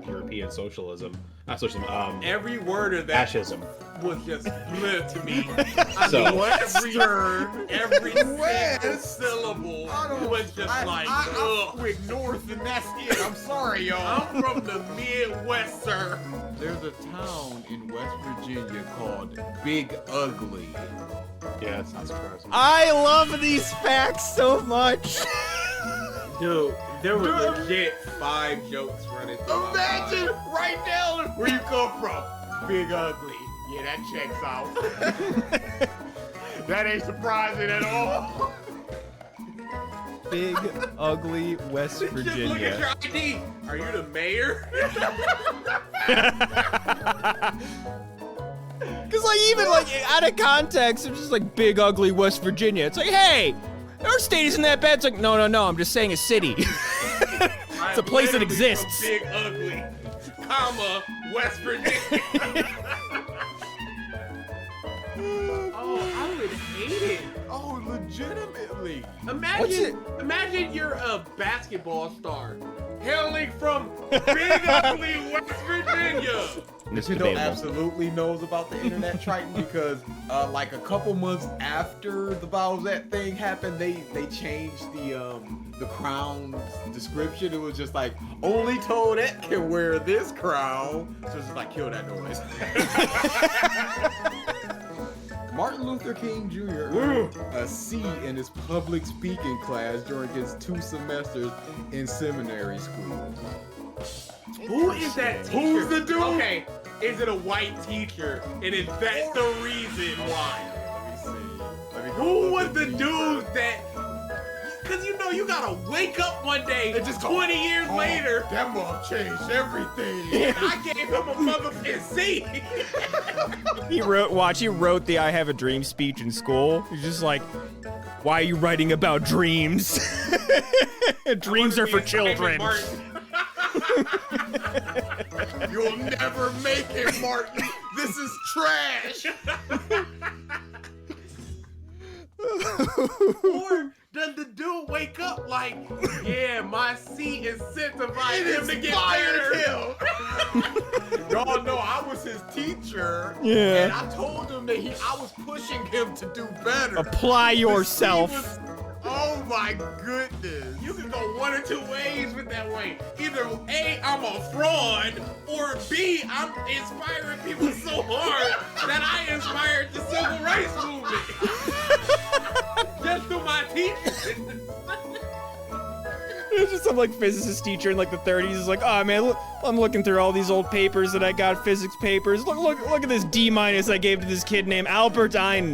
European socialism. Not socialism. Every word of that fascism was just bleh to me. So- every single syllable was just I went north and that's it. I'm sorry, y'all. I'm from the Midwest, sir. There's a town in West Virginia called Big Ugly. Yeah, it's not surprising. I love these facts so much. Dude, there were legit 5 jokes running through my Imagine mind. right now where you come from. Big Ugly. Yeah, that checks out. That ain't surprising at all. Big ugly West Just look at Virginia. your ID. Are you the mayor? Cause like even like out of context, it's just like big ugly West Virginia. It's like, hey, our state isn't that bad. It's like, no. I'm just saying a city. It's a place that exists. Big ugly, comma West Virginia. Oh, I would hate it. Oh, legitimately. Imagine you're a basketball star hailing from Big Ugly, West Virginia. It's Nintendo debatable. absolutely knows about the internet Triton because like a couple months after the Bowsette thing happened, they changed the crown's description. It was just like, only Toadette can wear this crown. So it's just like, kill that noise. Martin Luther King Jr. earned a C in his public speaking class during his 2 semesters in seminary school. Who is that teacher? Who's the dude? Okay, is it a white teacher? And is that the reason why? Let me go Who look was at the these. dude that? Cause you know you gotta wake up one day, It just go, 20 years "Oh, later, that move changed everything. and I gave him a motherfucking C. He wrote the I Have a Dream speech in school. He's just like, why are you writing about dreams? Dreams are for children. You'll never make it, Martin. This is trash. Or does the dude wake up like, yeah, my C incentivized him to get inspired better? Y'all know I was his teacher. Yeah. And I told him that I was pushing him to do better. Apply But he yourself. was- oh my goodness. You can go one or two ways with that way. Either A, I'm a fraud, or B, I'm inspiring people so hard that I inspired the civil rights movement. Just through my teaching. It's just some like physicist teacher in like the 30s is like, oh man, look, I'm looking through all these old papers that I got, physics papers. Look at this D- I gave to this kid named Albert Einstein.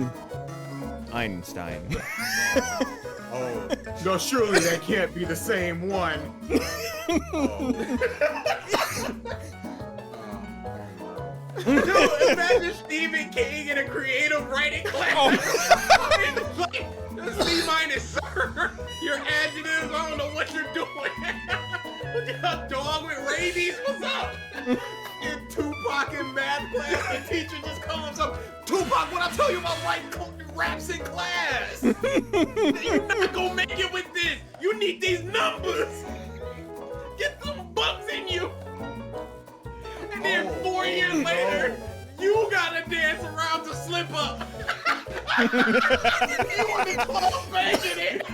Oh, no, surely that can't be the same one. Dude, imagine Stephen King in a creative writing class. It's like, C- sir, your adjectives, I don't know what you're doing. A dog with rabies, what's up? In Tupac in math class, the teacher just comes up, Tupac, what I tell you about writing raps in class? You're not gonna make it with this. You need these numbers. Get some bucks in you. And then 4 years later, you gotta dance around to slip up. You in the club banging it.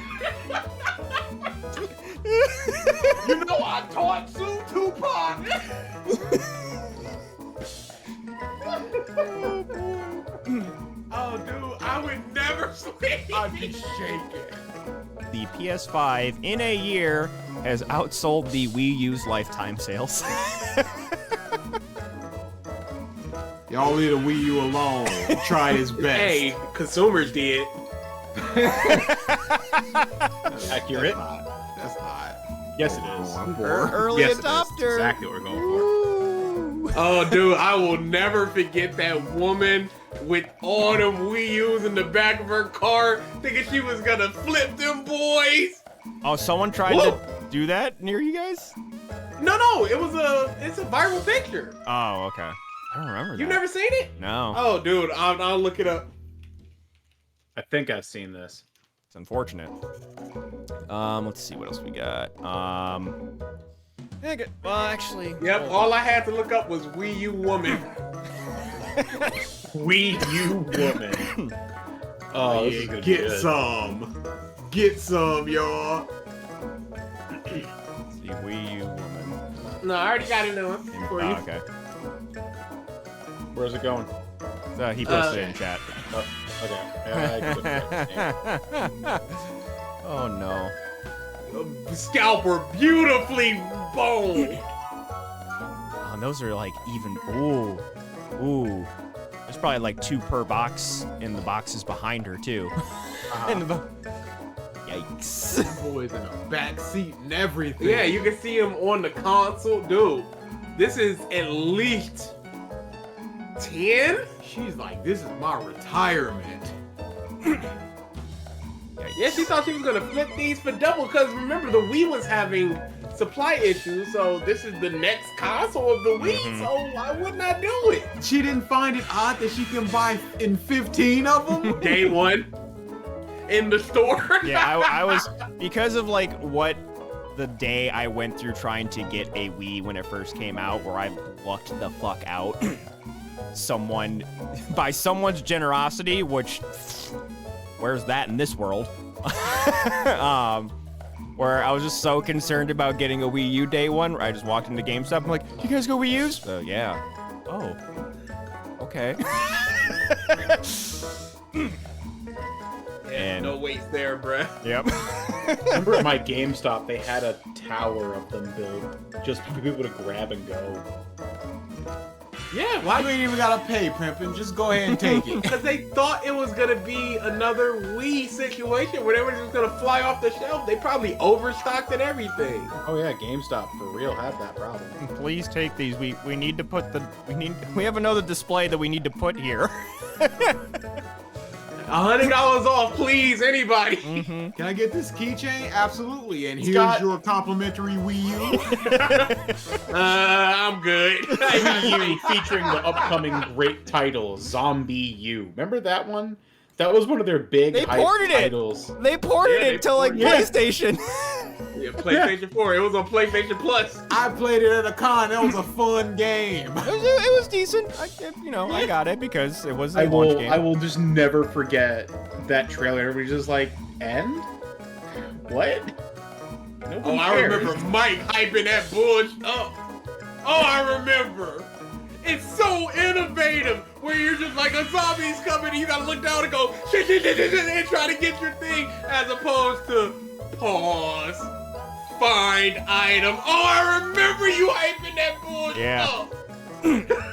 You know I taught Sue Tupac. Oh, dude, I would never sleep. I'd be shaking. The PS5 in a year has outsold the Wii U's lifetime sales. Y'all leave the Wii U alone. He tried his best. Hey, consumers did. Accurate. That's not. Yes, it is. I'm for. Early Yes, it is. adopter. Exactly what we're going for. Ooh. Oh, dude, I will never forget that woman with all them Wii U's in the back of her car, thinking she was gonna flip them boys. Oh, someone tried Whoa. to do that near you guys? No, it's a viral picture. Oh, okay. I don't remember that. You never seen it? No. Oh, dude, I'll look it up. I think I've seen this. It's unfortunate. Let's see what else we got. Well, actually. Yep, all I had to look up was Wii U woman. Wii U woman. Oh, this is gonna be Get good. some. Get some, y'all. The Wii U woman. No, I already got another one for you. Oh, okay. Where's it going? He posted it in chat. Oh, okay. Yeah, I can put it right. Oh no. Scalper, beautifully boned. Oh, and those are like even. Ooh. There's probably like 2 per box in the boxes behind her too. Yikes. That boy's in a back seat and everything. Yeah, you can see him on the console. Dude, this is at least 10? She's like, this is my retirement. Yeah, she thought she was gonna flip these for double because remember the Wii was having supply issues, so this is the next console of the Wii, so why wouldn't I do it? She didn't find it odd that she can buy in 15 of them? Day one in the store. Yeah, I was, because of like what the day I went through trying to get a Wii when it first came out, where I lucked the fuck out. By someone's generosity, which, where's that in this world? Where I was just so concerned about getting a Wii U day one, where I just walked into GameStop. I'm like, "Do you guys go Wii U's?" Yeah. Oh. Okay. Yeah, no waste there, bruh. Yep. Remember at my GameStop, they had a tower of them built just for people to grab and go. Yeah, You why? ain't even gotta pay, Pimpin'. Just go ahead and take it. Because they thought it was gonna be another Wii situation where they were just gonna fly off the shelf. They probably overstocked and everything. Oh yeah, GameStop for real had that problem. Please take these. We need to put we have another display that we need to put here. $100 off, please, anybody. Can I get this keychain? Absolutely. And here's Scott. your complimentary Wii U. I'm good. Wii U featuring the upcoming great title Zombie U. Remember that one? That was one of their big They hype ported it. titles. They ported Yeah, it to like ported it. PlayStation. Yeah, PlayStation 4. It was on PlayStation Plus. I played it at a con. That was a fun game. It was decent. I got it because it was a I launch will game. I will just never forget that trailer. Everybody's just like, end? What? Nobody Oh, I cares. remember Mike hyping that bullshit up. Oh, I remember. It's so innovative where you're just like a zombie's coming and you gotta look down and go shit, shit, shit, shit, shit, and try to get your thing as opposed to pause, find item. Oh, I remember you hyping that bullshit Yeah. up.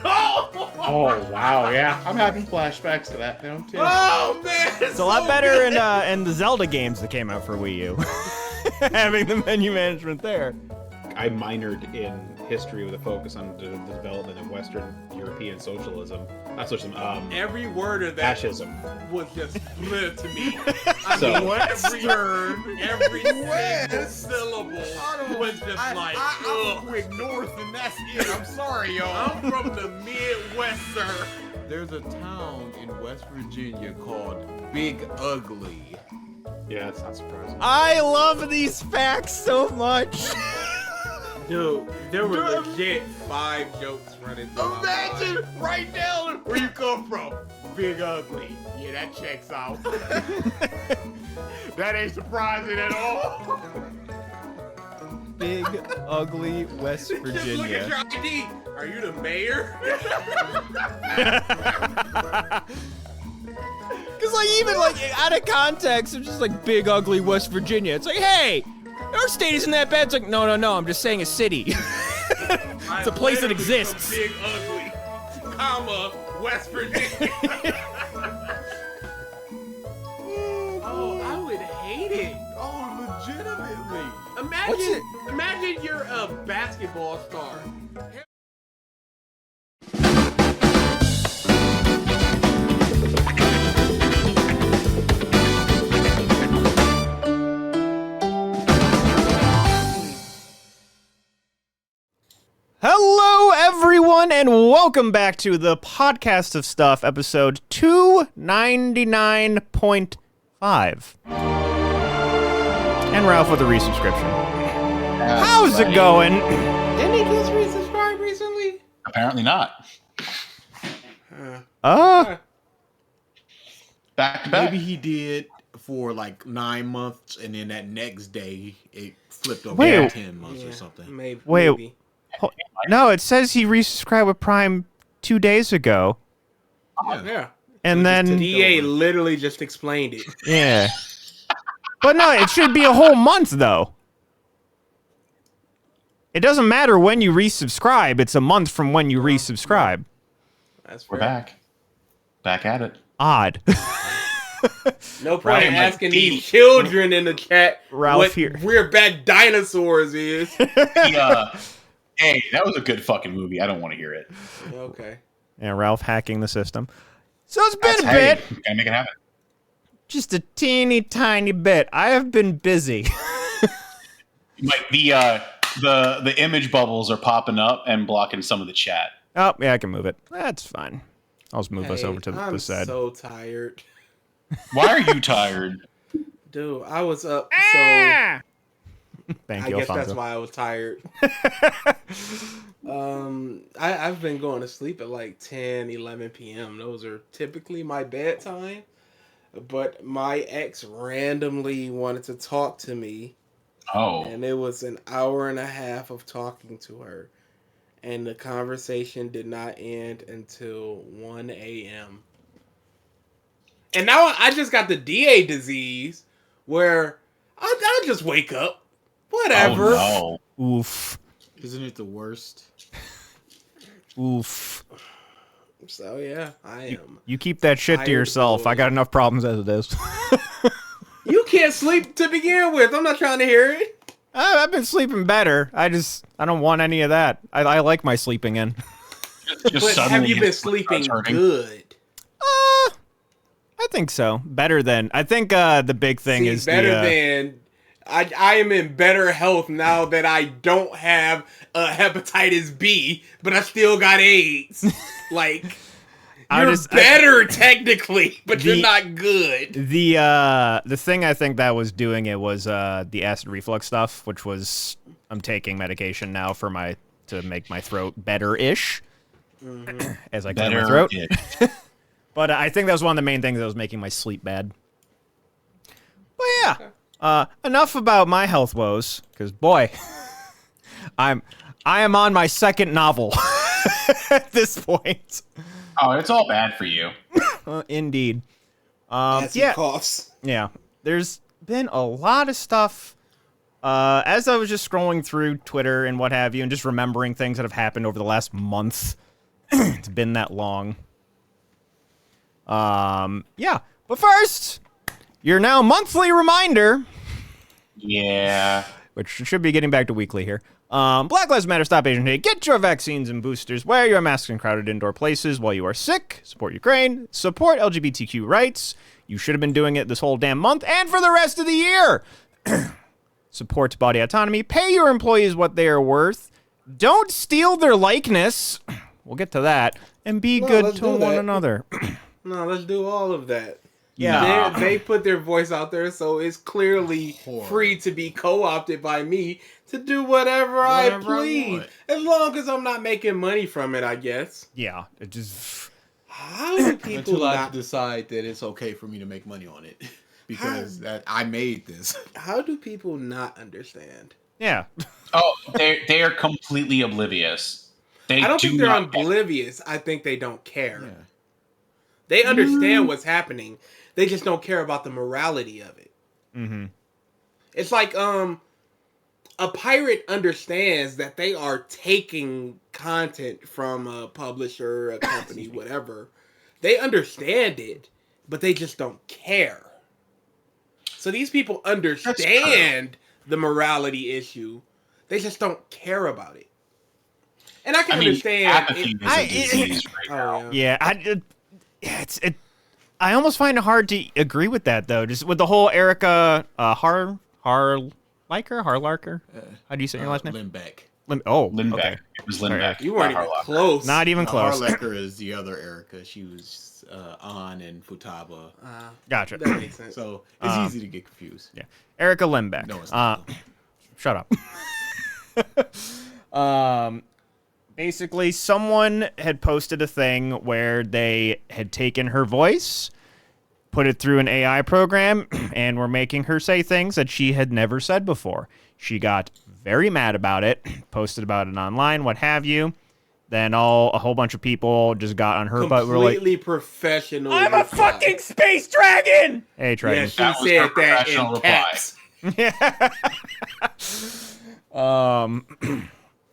Oh, Oh wow, yeah. I'm having flashbacks to that now too. oh man. It's a lot better in the Zelda games that came out for Wii U. Having the menu management there. I minored in history with a focus on the development of Western European socialism. Not socialism, Every word of that fascism. was just split to me. I So- mean, every single syllable was just like, I'm ugh. quick north and that's it. I'm sorry, y'all. I'm from the Midwest, sir. There's a town in West Virginia called Big Ugly. Yeah, it's not surprising. I love these facts so much. Dude, there were legit 5 jokes running through my mind. Imagine right down where you come from. Big Ugly. Yeah, that checks out. That ain't surprising at all. Big, ugly West Just look at Virginia. your ID. Are you the mayor? Because like even like out of context, it's just like big, ugly West Virginia. It's like, hey, our state isn't that bad. It's like, no. I'm just saying a city. It's a place that exists. Big ugly, comma, West Virginia. Oh, I would hate it. Oh, legitimately. Imagine you're a basketball star. Hello, everyone, and welcome back to the Podcast of Stuff, episode 299.5. And Ralph with a resubscription. How's it going? Really? Apparently not. Back to back. Maybe he did for like 9 months, and then that next day it flipped over Wait. to 10 months or something. Maybe. Wait. Maybe. No, it says he resubscribed with Prime 2 days ago, Yeah. and then DA literally just explained it. yeah. But no, it should be a whole month though. It doesn't matter when you resubscribe; it's a month from when you resubscribe. That's fair. We're back. Back at it. Odd. No point Right, in like, asking these children in the chat Ralph what here. we're back dinosaurs is. Hey, that was a good fucking movie. I don't want to hear it. Okay. Yeah, Ralph hacking the system. So it's been That's, a hey, bit, gotta make it happen. just a teeny tiny bit. I have been busy. Like the image bubbles are popping up and blocking some of the chat. Oh, yeah, I can move it. That's fine. I'll just move us Hey, over to I'm the side. so tired. Why are you tired? Dude, I was up Thank I you, guess that's Alfonso. why I was tired. I've been going to sleep at like 10, 11 p.m. Those are typically my bedtime. But my ex randomly wanted to talk to me, Oh, and it was an hour and a half of talking to her. And the conversation did not end until 1 a.m. And now I just got the DA disease where I'll just wake up. Whatever. Oh Oof. Isn't it the worst? Oof. So yeah, I am. You keep that shit to Tired yourself. I got boy. enough problems as it is. You can't sleep to begin with. I'm not trying to hear it. I've been sleeping better. I don't want any of that. I like my sleeping in. no. Just But have suddenly you been his foot starts sleeping hurting. good? I think so. Better than I think the big thing See, is better the, than I am in better health now that I don't have hepatitis B, but I still got AIDS. Like you're better technically, but you're not good. the thing I think that was doing it was the acid reflux stuff, which was I'm taking medication now for to make my throat better-ish as I clear my throat. Better. But I think that was one of the main things that was making my sleep bad. But yeah, enough about my health woes, because boy, I am on my second novel at this point. Oh, it's all bad for you. Indeed. Acid Yeah, coughs. yeah. There's been a lot of stuff. As I was just scrolling through Twitter and what have you, and just remembering things that have happened over the last month. It's been that long. Yeah. But first, your now monthly reminder, Yeah. which should be getting back to weekly here. Black Lives Matter, Stop Asian Hate, get your vaccines and boosters, wear your masks in crowded indoor places while you are sick, support Ukraine, support LGBTQ rights. You should have been doing it this whole damn month and for the rest of the year. Support body autonomy, pay your employees what they are worth, don't steal their likeness, we'll get to that, and be No, good let's to do one that. another. No, let's do all of that. Yeah. They put their voice out there, so it's clearly free to be co-opted by me to do whatever I Whatever I please. want. As long as I'm not making money from it, I guess. Yeah, it just... How do people Until I not... decide that it's okay for me to make money on it, because that I made this. How do people not understand? Yeah. Oh, they are completely oblivious. They I don't do think they're not get- oblivious. I think they don't care. Yeah. They understand what's happening. They just don't care about the morality of it. Mm-hmm. It's like a pirate understands that they are taking content from a publisher, a company, whatever. They understand it, but they just don't care. So these people understand the morality issue. They just don't care about it. And I can understand. apathy is a disease right now. Yeah. Yeah, I almost find it hard to agree with that though. Just with the whole Erica Harlarker. How do you say your last name? Lindbeck. Lindbeck. Okay. It was Lindbeck. You weren't not even Harlock. close. Not even close. Harlecker is the other Erica. She was on in Futaba. Gotcha. That makes sense. So it's easy to get confused. Yeah, Erica Limbeck. No, it's not. Shut up. Basically, someone had posted a thing where they had taken her voice, put it through an AI program, and were making her say things that she had never said before. She got very mad about it, posted about it online, what have you. Then a whole bunch of people just got on her butt. Were like, Completely professional. I'm a reply. fucking space dragon! Hey, Triton. Yeah, she That was said her that professional in reply. caps.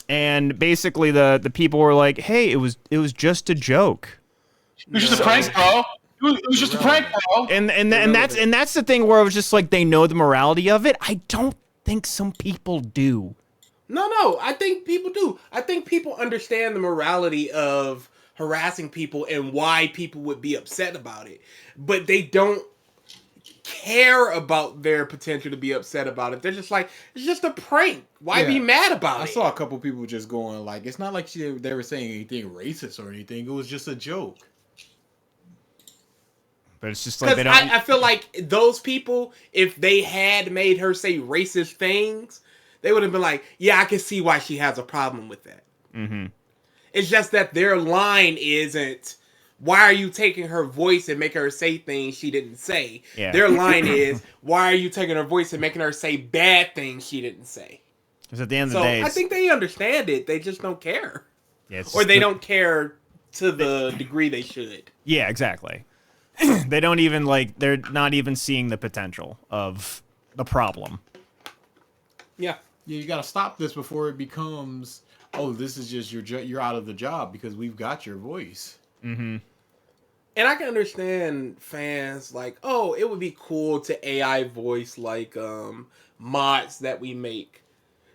And basically the people were like, "Hey, it was just a joke." It was just a prank, bro. It was just a prank, bro. And that's the thing where I was just like, they know the morality of it. I don't think some people do. No, I think people do. I think people understand the morality of harassing people and why people would be upset about it. But they don't care about their potential to be upset about it. They're just like, it's just a prank. Why be mad about I it? saw a couple people just going like, it's not like they were saying anything racist or anything. It was just a joke. But it's just like Because they don't. I feel like those people, if they had made her say racist things, they would have been like, yeah, I can see why she has a problem with that. Mm-hmm. It's just that their line isn't, why are you taking her voice and making her say things she didn't say? Yeah. Their line is, why are you taking her voice and making her say bad things she didn't say? Because at the end of So the day, I think they understand it. They just don't care. yeah, it's Or just they don't care to the degree they should. Yeah, exactly. They don't even they're not even seeing the potential of the problem. Yeah. Yeah, you got to stop this before it becomes, oh, this is just you're out of the job because we've got your voice. Mm-hmm. And I can understand fans like, oh, it would be cool to AI voice like mods that we make.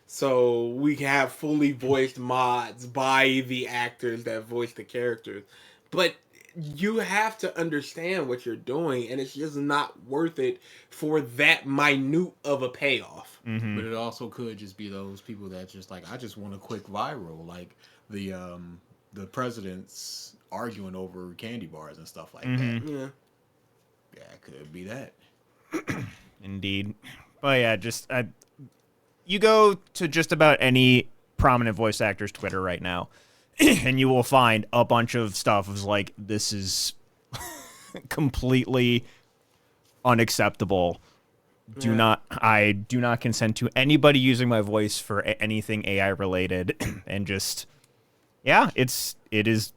So we can have fully voiced mods by the actors that voice the characters. But you have to understand what you're doing, and it's just not worth it for that minute of a payoff. Mm-hmm. But it also could just be those people that just like, I just want a quick viral, like the presidents arguing over candy bars and stuff like that. Yeah. Yeah, it could be that. Indeed. But yeah, just you go to just about any prominent voice actor's Twitter right now, and you will find a bunch of stuff of like, this is completely unacceptable. I do not consent to anybody using my voice for anything AI related. And just, yeah, it is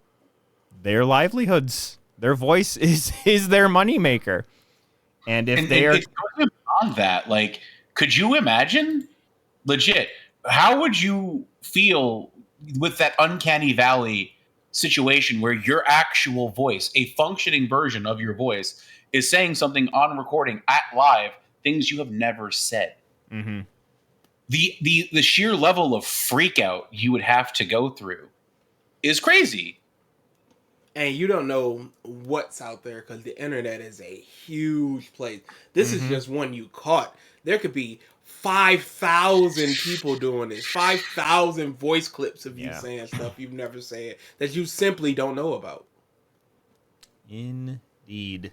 their livelihoods. Their voice is their moneymaker. And if they are it's going beyond that, like, could you imagine, legit, how would you feel with that uncanny valley situation where your actual voice, a functioning version of your voice, is saying something on recording at live, things you have never said? Mm-hmm. The sheer level of freak out you would have to go through is crazy. And you don't know what's out there because the internet is a huge place. This is just one you caught. There could be 5,000 people doing this. 5,000 voice clips of you saying stuff you've never said that you simply don't know about. Indeed.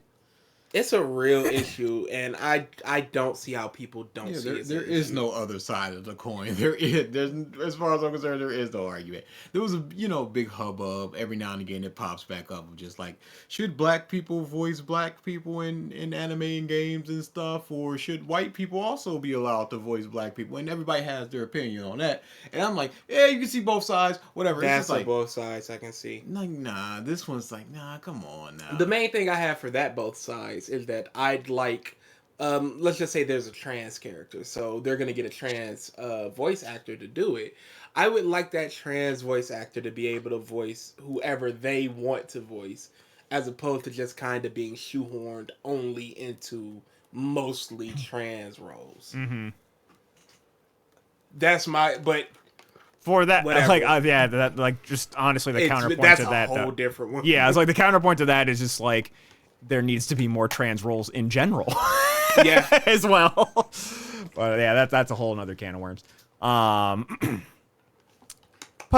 It's a real issue, and I don't see how people don't see it. There is no other side of the coin. There's as far as I'm concerned, there is no argument. There was a big hubbub every now and again. It pops back up of just like, should black people voice black people in anime and games and stuff, or should white people also be allowed to voice black people? And everybody has their opinion on that. And I'm like, yeah, you can see both sides, whatever. That's it's just like both sides I can see. like, nah, this one's like, nah, come on now. The main thing I have for that both sides is that I'd like, let's just say there's a trans character, so they're gonna get a trans voice actor to do it. I would like that trans voice actor to be able to voice whoever they want to voice, as opposed to just kind of being shoehorned only into mostly trans roles. Mm-hmm. That's but For that, whatever. like just honestly, the counterpoint that's to that, a whole though. different one. Yeah, it's like the counterpoint to that is just like, there needs to be more trans roles in general. Yeah. As well. But yeah, that's a whole nother can of worms. But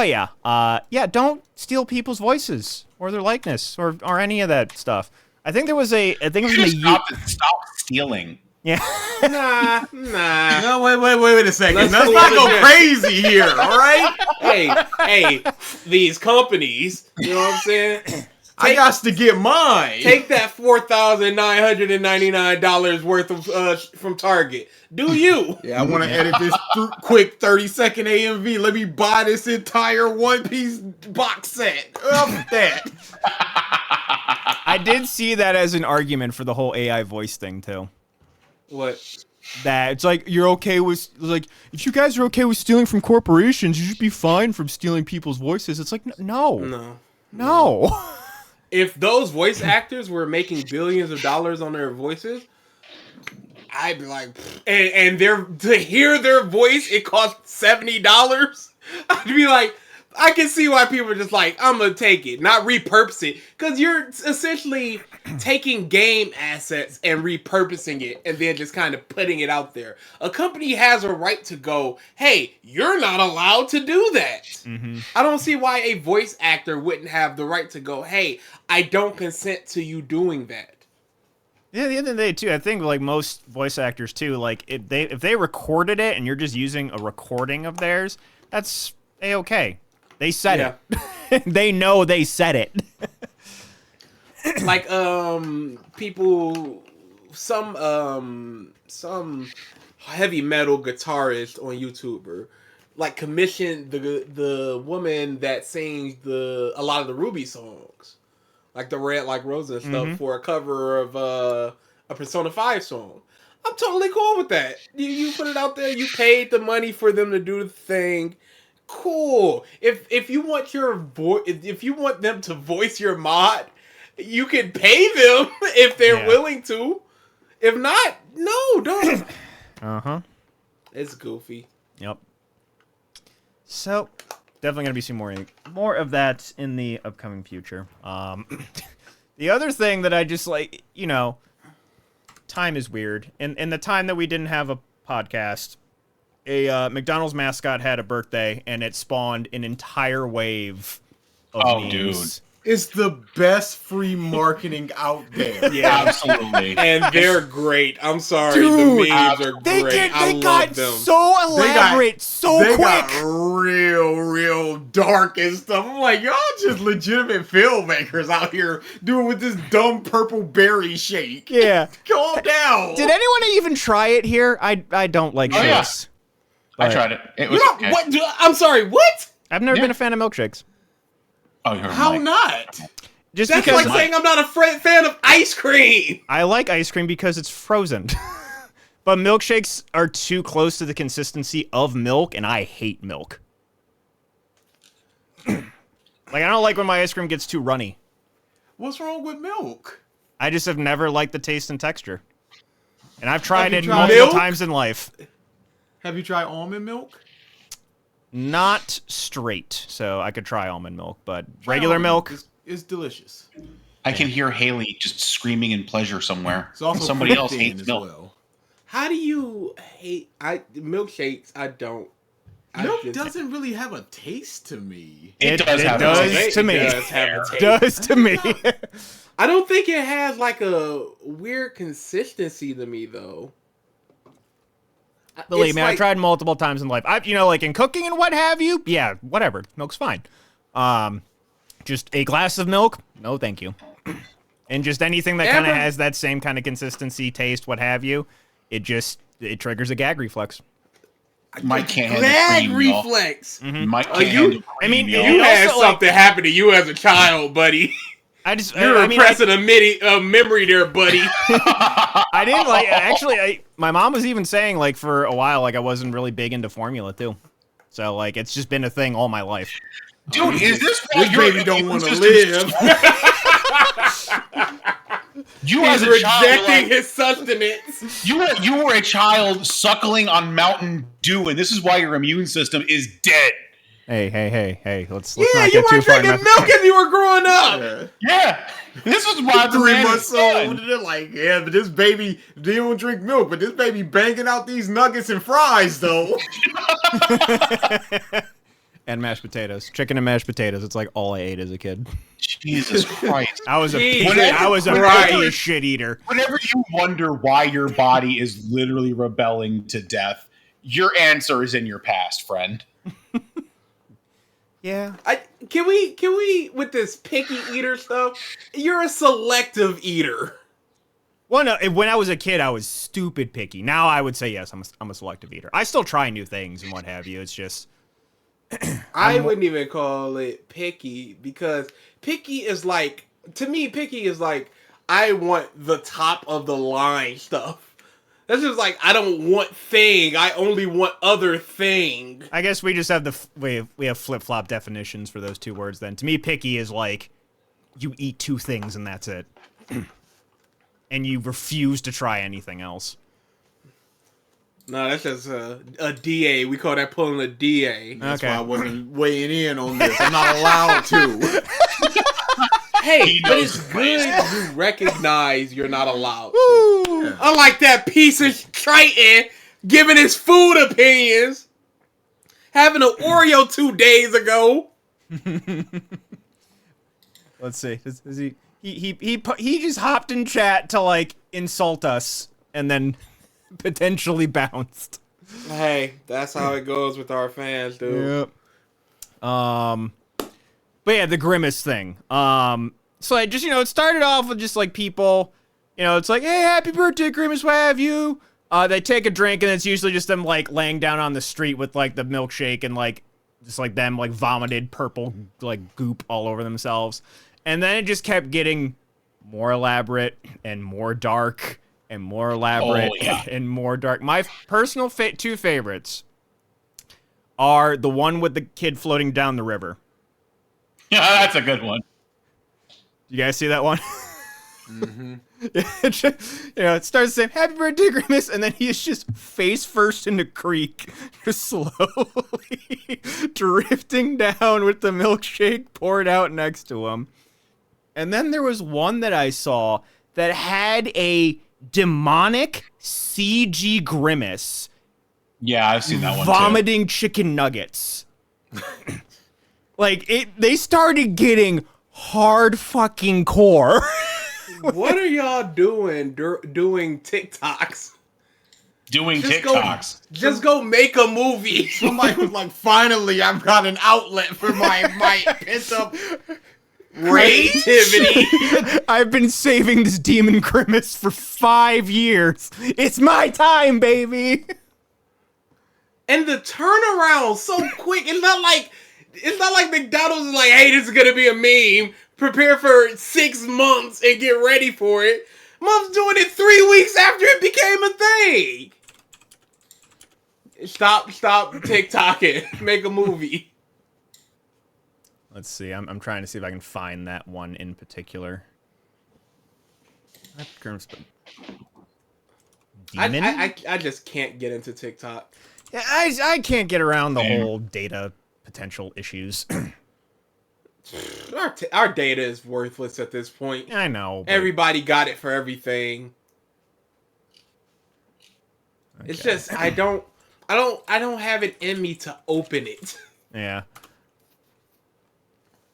yeah, don't steal people's voices or their likeness or any of that stuff. I think there was in the Stop stealing. yeah. Nah. No, wait a second. Let's Let's go not with go it. crazy here, all right? Hey, these companies, you know what I'm saying? I got to get mine. Take that $4,999 worth of from Target. Do you? Yeah, I want to edit this quick 30-second AMV. Let me buy this entire One Piece box set. Up that. I did see that as an argument for the whole AI voice thing too. What? That it's like you're okay with like if you guys are okay with stealing from corporations, you should be fine from stealing people's voices. It's like no. If those voice actors were making billions of dollars on their voices, I'd be like, and to hear their voice, it costs $70. I'd be like, I can see why people are just like, I'm gonna take it, not repurpose it, because you're essentially taking game assets and repurposing it, and then just kind of putting it out there. A company has a right to go, hey, you're not allowed to do that. Mm-hmm. I don't see why a voice actor wouldn't have the right to go, hey, I don't consent to you doing that. Yeah, at the end of the day, too, I think like most voice actors too, like if they recorded it and you're just using a recording of theirs, that's a-okay. They said it. They know they said it. Like people, some heavy metal guitarist on YouTuber, like commissioned the woman that sings a lot of the Ruby songs, like the Red Like Rose and stuff, for a cover of a Persona 5 song. I'm totally cool with that. You put it out there. You paid the money for them to do the thing. Cool. If you want if you want them to voice your mod, you can pay them if they're willing to. If not, no, don't. It's goofy. Yep. So, definitely gonna be some more of that in the upcoming future. The other thing that I just like, time is weird. In the time that we didn't have a podcast, a McDonald's mascot had a birthday, and it spawned an entire wave of memes. Dude. It's the best free marketing out there. Yeah, Absolutely. and they're great. I'm sorry, Dude, the memes are They great. I got love them. so elaborate, so they quick. got real dark and stuff. I'm like, y'all just legitimate filmmakers out here doing with this dumb purple berry shake. Yeah. Calm down. Did anyone even try it here? I don't like Oh, yeah. shakes. I tried it. It was okay. What? I'm sorry. What? I've never Yeah. been a fan of milkshakes. Oh, you heard How Mike. not? Just That's because like saying I'm not a fan of ice cream. I like ice cream because it's frozen. But milkshakes are too close to the consistency of milk, and I hate milk. Like, I don't like when my ice cream gets too runny. What's wrong with milk? I just have never liked the taste and texture. And I've tried you it tried multiple milk? times in life. Have you tried almond milk? Not straight, so I could try almond milk, but regular milk. It's delicious. I can hear Haley just screaming in pleasure somewhere. It's also Somebody else protein hates as milk. well. How do you hate milkshakes? I don't. Milk doesn't really have a taste to me. It does have does a taste. to me. It does have a taste. Does to me. I don't think it has like a weird consistency to me though. Believe It's me, like- I've tried multiple times in life. Like in cooking and what have you. Yeah, whatever. Milk's fine. Just a glass of milk? No, thank you. And just anything that kind of Ever- has that same kind of consistency, taste, what have you, it triggers a gag reflex. Mike can't handle Gag cream, y'all. reflex. Mike can't you- handle cream, I mean, y'all. You had also, like- something happen to you as a child, buddy. You're I mean, I- repressing a memory there, buddy. I didn't like. Actually, my mom was even saying like for a while like I wasn't really big into formula too. So like it's just been a thing all my life. Dude, is this why This your baby don't immune want to system's- live. You He's as a child, rejecting like, his sustenance. you were a child suckling on Mountain Dew, and this is why your immune system is dead. Hey. Let's Yeah, not you get too weren't far. in drinking my- milk as you were growing up. Yeah. Yeah, this is why the 3 man months is dead. old. They're like, yeah, but this baby, they don't drink milk, but this baby banging out these nuggets and fries, though. And mashed potatoes. Chicken and mashed potatoes. It's like all I ate as a kid. Jesus Christ. I was a Jesus picky shit eater. Whenever you wonder why your body is literally rebelling to death, your answer is in your past, friend. Yeah. Can we with this picky eater stuff? You're a selective eater. Well, no, when I was a kid, I was stupid picky. Now I would say yes, I'm a selective eater. I still try new things and what have you. It's just I wouldn't even call it picky because picky is like, to me, picky is like, I want the top of the line stuff. That's just like, I don't want thing. I only want other thing. I guess we just have we have flip-flop definitions for those two words then. To me, picky is like you eat two things and that's it. And you refuse to try anything else. No, that's just a DA. We call that pulling a DA. That's Okay. why I wasn't weighing in on this. I'm not allowed to. Hey, but it's good you recognize you're not allowed to. Woo! Unlike that piece of Triton giving his food opinions. Having an Oreo 2 days ago. Let's see. Is he just hopped in chat to like insult us and then potentially bounced. Hey, that's how it goes with our fans, dude. Yep. But yeah, the Grimace thing. So I just, it started off with just like people, it's like, hey, happy birthday, Grimace, what have you? They take a drink and it's usually just them like laying down on the street with like the milkshake and like just like them like vomited purple like goop all over themselves. And then it just kept getting more elaborate and more dark and more elaborate and more dark. My personal two favorites are the one with the kid floating down the river. Yeah, that's a good one. You guys see that one? Mm-hmm. It starts saying "Happy Birthday, Grimace," and then he is just face first in the creek, just slowly drifting down with the milkshake poured out next to him. And then there was one that I saw that had a demonic CG Grimace. Yeah, I've seen that one too. Vomiting chicken nuggets. They started getting hard fucking core. What are y'all doing doing TikToks? Doing Just TikToks. Just go make a movie. Somebody was like, finally, I've got an outlet for my pent up Creativity. I've been saving this demon Grimace for 5 years. It's my time, baby. And the turnaround so quick. It's not like McDonald's is like, hey, this is gonna be a meme. Prepare for 6 months and get ready for it. Mom's doing it 3 weeks after it became a thing. Stop TikToking. Make a movie. Let's see. I'm trying to see if I can find that one in particular. Demon? I just can't get into TikTok. Yeah, I can't get around the whole data potential issues. Our data is worthless at this point. I know. But Everybody got it for everything. It's just I don't have it in me to open it. Yeah.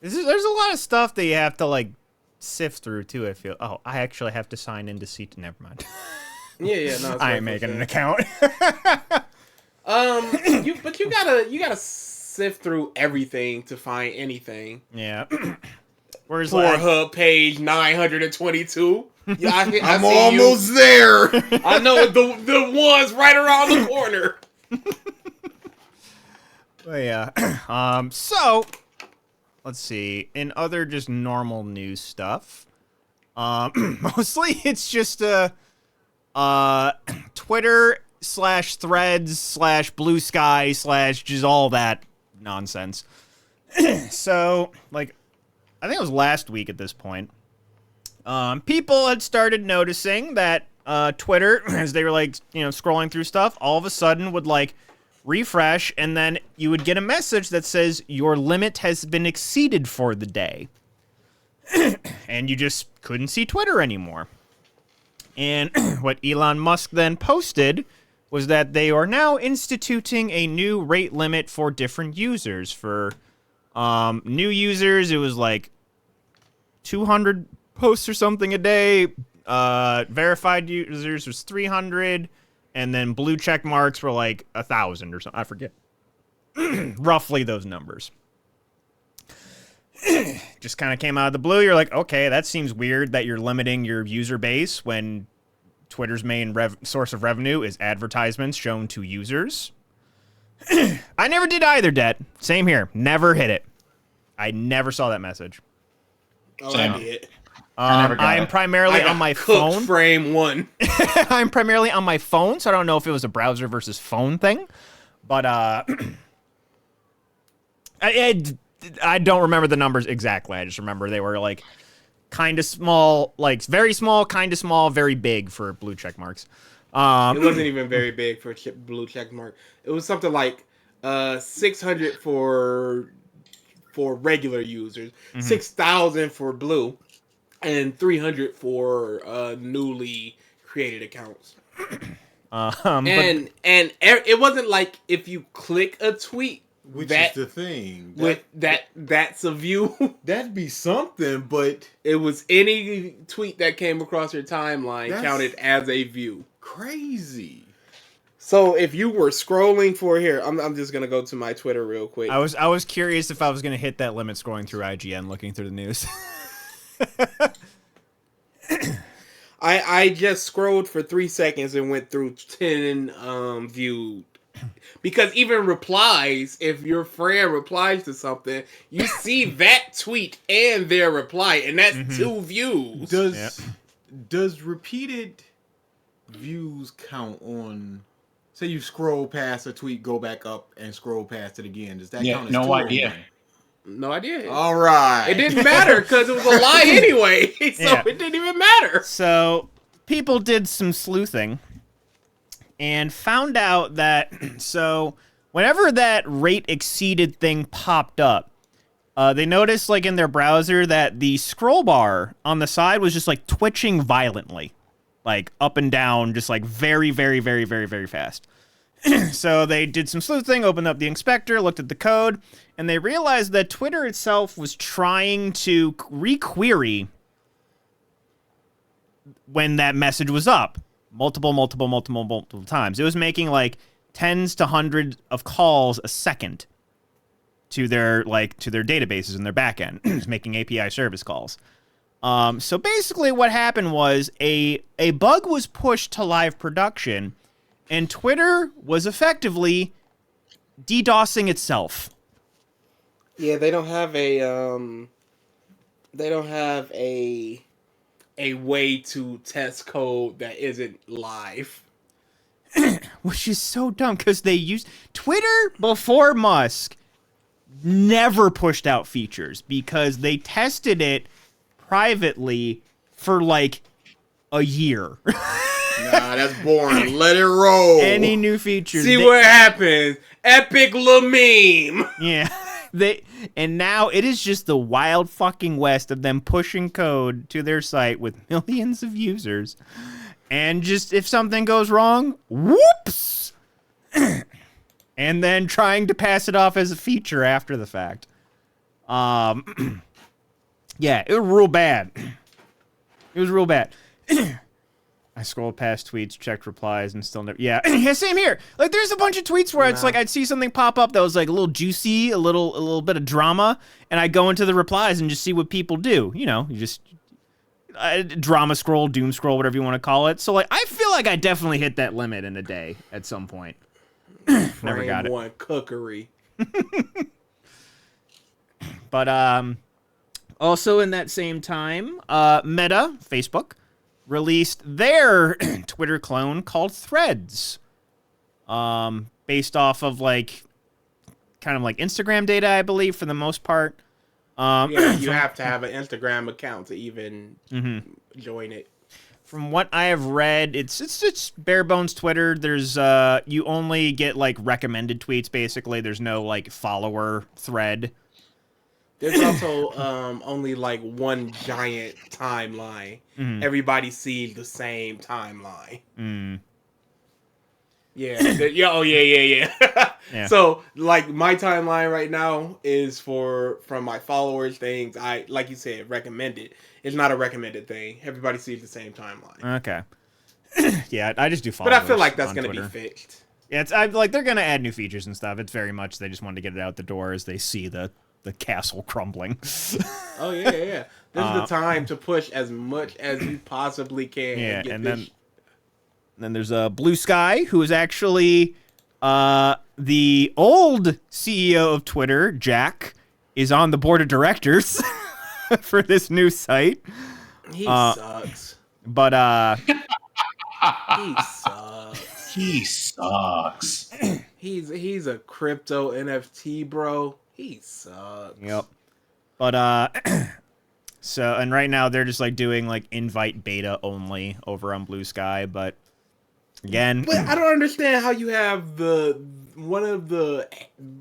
There's a lot of stuff that you have to like sift through too. I feel. Oh, I actually have to sign into Seat. Never mind. Yeah, no. I ain't making an account. You gotta sift through everything to find anything. Yeah. Where's Pornhub page 922. Yeah, I'm almost there. I know the ones right around the corner. But yeah. So let's see. In other just normal news stuff, mostly it's just Twitter /threads /blue sky just all that nonsense. So like, I think it was last week at this point. People had started noticing that Twitter, as they were like, scrolling through stuff, all of a sudden would like refresh, and then you would get a message that says your limit has been exceeded for the day. And you just couldn't see Twitter anymore. And what Elon Musk then posted was that they are now instituting a new rate limit for different users. For new users, it was like 200 posts or something a day. Verified users was 300, and then blue check marks were like 1,000 or something. I forget. Roughly those numbers. Just kind of came out of the blue. You're like, okay, that seems weird that you're limiting your user base when Twitter's main source of revenue is advertisements shown to users. I never did either, Det. Same here. Never hit it. I never saw that message. Oh, Same. I did. I am primarily on my phone. Frame 1. I'm primarily on my phone, so I don't know if it was a browser versus phone thing. But I don't remember the numbers exactly. I just remember they were like kind of small, like very small, kind of small, very big for blue check marks. It wasn't even very big for blue check mark. It was something like 600 for regular users, 6,000 for blue, and 300 for newly created accounts. And it wasn't like if you click a tweet, Which that, is the thing. That's a view. That'd be something, but It was any tweet that came across your timeline counted as a view. crazy. So if you were scrolling for here, I'm just gonna go to my Twitter real quick. I was curious if I was gonna hit that limit scrolling through IGN, looking through the news. I just scrolled for 3 seconds and went through 10 viewed. Because even replies, if your friend replies to something, you see that tweet and their reply, and that's 2 views. Does repeated views count on? Say you scroll past a tweet, go back up, and scroll past it again. Does that count as no two or idea. one? No idea. All right. It didn't matter because it was a lie anyway, so Yeah. it didn't even matter. So people did some sleuthing and found out that so whenever that rate exceeded thing popped up, they noticed like in their browser that the scroll bar on the side was just like twitching violently, like up and down, just like very, very, very, very, very fast. So they did some sleuthing, opened up the inspector, looked at the code, and they realized that Twitter itself was trying to requery when that message was up multiple times. It was making like tens to hundreds of calls a second to their databases in their backend. It was making API service calls. So basically what happened was a bug was pushed to live production, and Twitter was effectively DDoSing itself. Yeah, they don't have a way to test code that isn't live. Which is so dumb because they used Twitter before Musk never pushed out features because they tested it privately for like a year. Nah, that's boring. Let it roll. Any new features. See what happens. Epic little meme. Yeah. And now it is just the wild fucking west of them pushing code to their site with millions of users. And just if something goes wrong, whoops. And then trying to pass it off as a feature after the fact. Yeah, it was real bad. It was real bad. I scrolled past tweets, checked replies, and still never. Yeah, yeah, same here. Like, there's a bunch of tweets where it's like I'd see something pop up that was like a little juicy, a little bit of drama, and I go into the replies and just see what people do. You know, you just drama scroll, doom scroll, whatever you want to call it. So like, I feel like I definitely hit that limit in a day at some point. Never got it. One cookery. But also in that same time, Meta, Facebook, released their Twitter clone called Threads, based off of like kind of like Instagram data, I believe, for the most part. Yeah, you have to have an Instagram account to even join it. From what I have read, it's bare bones Twitter. There's you only get like recommended tweets basically. There's no like follower thread. There's also only like one giant timeline. Everybody sees the same timeline. Yeah. Oh, yeah. Yeah. So, like, my timeline right now is from my followers things. I, like you said, recommended. It's not a recommended thing. Everybody sees the same timeline. Okay. Yeah, I just do But followers. I feel like that's on going to be Twitter. fixed. Yeah, it's like they're gonna add new features and stuff. It's very much they just want to get it out the door as they see the castle crumbling. Oh, yeah. This is the time to push as much as you possibly can. Yeah, get and this then there's Blue Sky, who is actually the old CEO of Twitter, Jack, is on the board of directors for this new site. He sucks. But He sucks. He sucks. He's a crypto NFT bro. He sucks. yep. But so and right now they're just like doing like invite beta only over on Blue Sky, but again, But I don't understand how you have one of the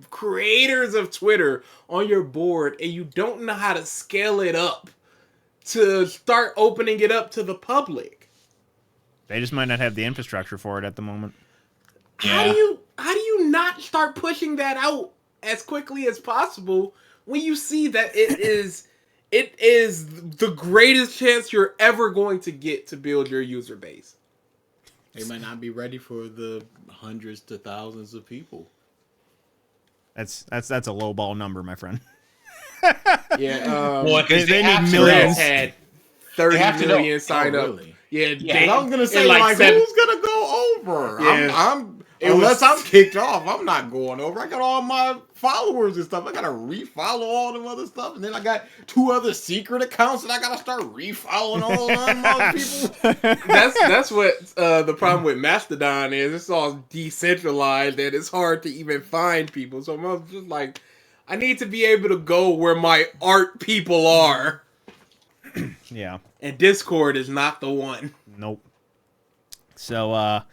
creators of Twitter on your board and you don't know how to scale it up to start opening it up to the public. they just might not have the infrastructure for it at the moment. How do you not start pushing that out as quickly as possible when you see that it is the greatest chance you're ever going to get to build your user base? They might not be ready for the hundreds to thousands of people. That's a low ball number, my friend. Yeah, Well, because they need have to millions. know- had 30 They have to know- million sign up. Really? Yeah, Yeah. I was gonna say in like, seven- who's gonna go over? Yeah. Unless I'm kicked off, I'm not going over. I got all my followers and stuff. I gotta refollow all them other stuff, and then I got 2 other secret accounts that I gotta start refollowing all them other people. that's what the problem with Mastodon is. It's all decentralized and it's hard to even find people. So I'm just like, I need to be able to go where my art people are. Yeah. And Discord is not the one. Nope. So,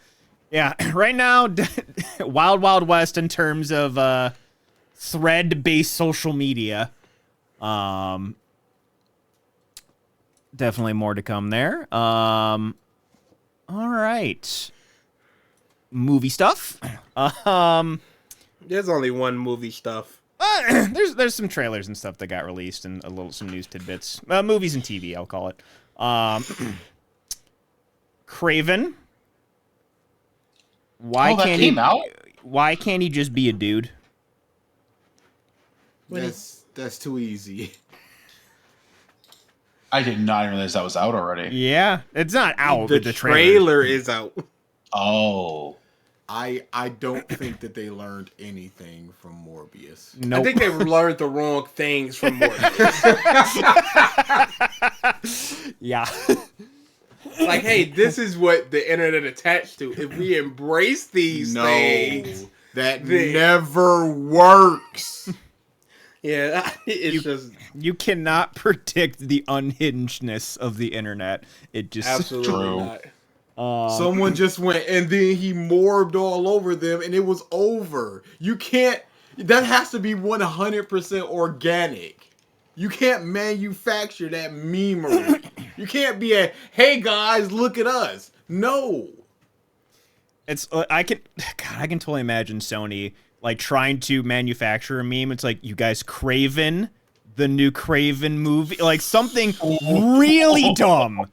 yeah, right now, Wild Wild West in terms of thread-based social media. Definitely more to come there. All right. Movie stuff. There's only one movie stuff. There's some trailers and stuff that got released and some news tidbits. Movies and TV, I'll call it. Craven. Why that can't came he? out? Why can't he just be a dude? That's too easy. I did not realize that was out already. Yeah, it's not out. The but the trailer is out. Oh. I don't think that they learned anything from Morbius. Nope. I think they learned the wrong things from Morbius. Yeah. Like, hey, this is what the internet attached to. If we embrace these things, that they- never works. yeah, it's just You cannot predict the unhingedness of the internet. It just absolutely True. not. Someone just went and then he morbed all over them and it was over. You can't, that has to be 100% organic. You can't manufacture that memery. You can't be hey guys, look at us. No. It's I can totally imagine Sony like trying to manufacture a meme. It's like, you guys, Craven, the new Craven movie, like something really dumb.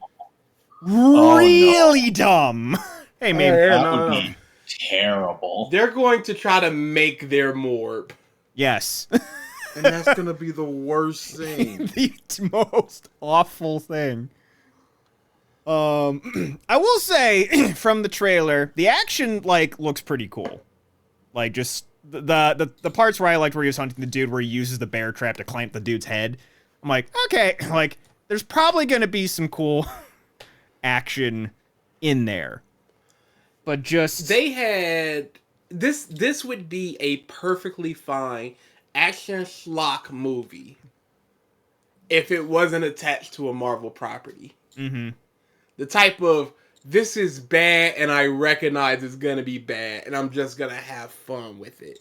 Really dumb. Hey, man. Yeah, That no, would no. be terrible. They're going to try to make their morb. Yes. And that's gonna be the worst thing. The most awful thing. I will say from the trailer, the action like looks pretty cool. Like just the parts where I liked where he was hunting the dude, where he uses the bear trap to clamp the dude's head. I'm like, okay, like there's probably gonna be some cool action in there. But just They had this would be a perfectly fine action schlock movie if it wasn't attached to a Marvel property. Mhm. The type of, this is bad and I recognize it's gonna be bad and I'm just gonna have fun with it.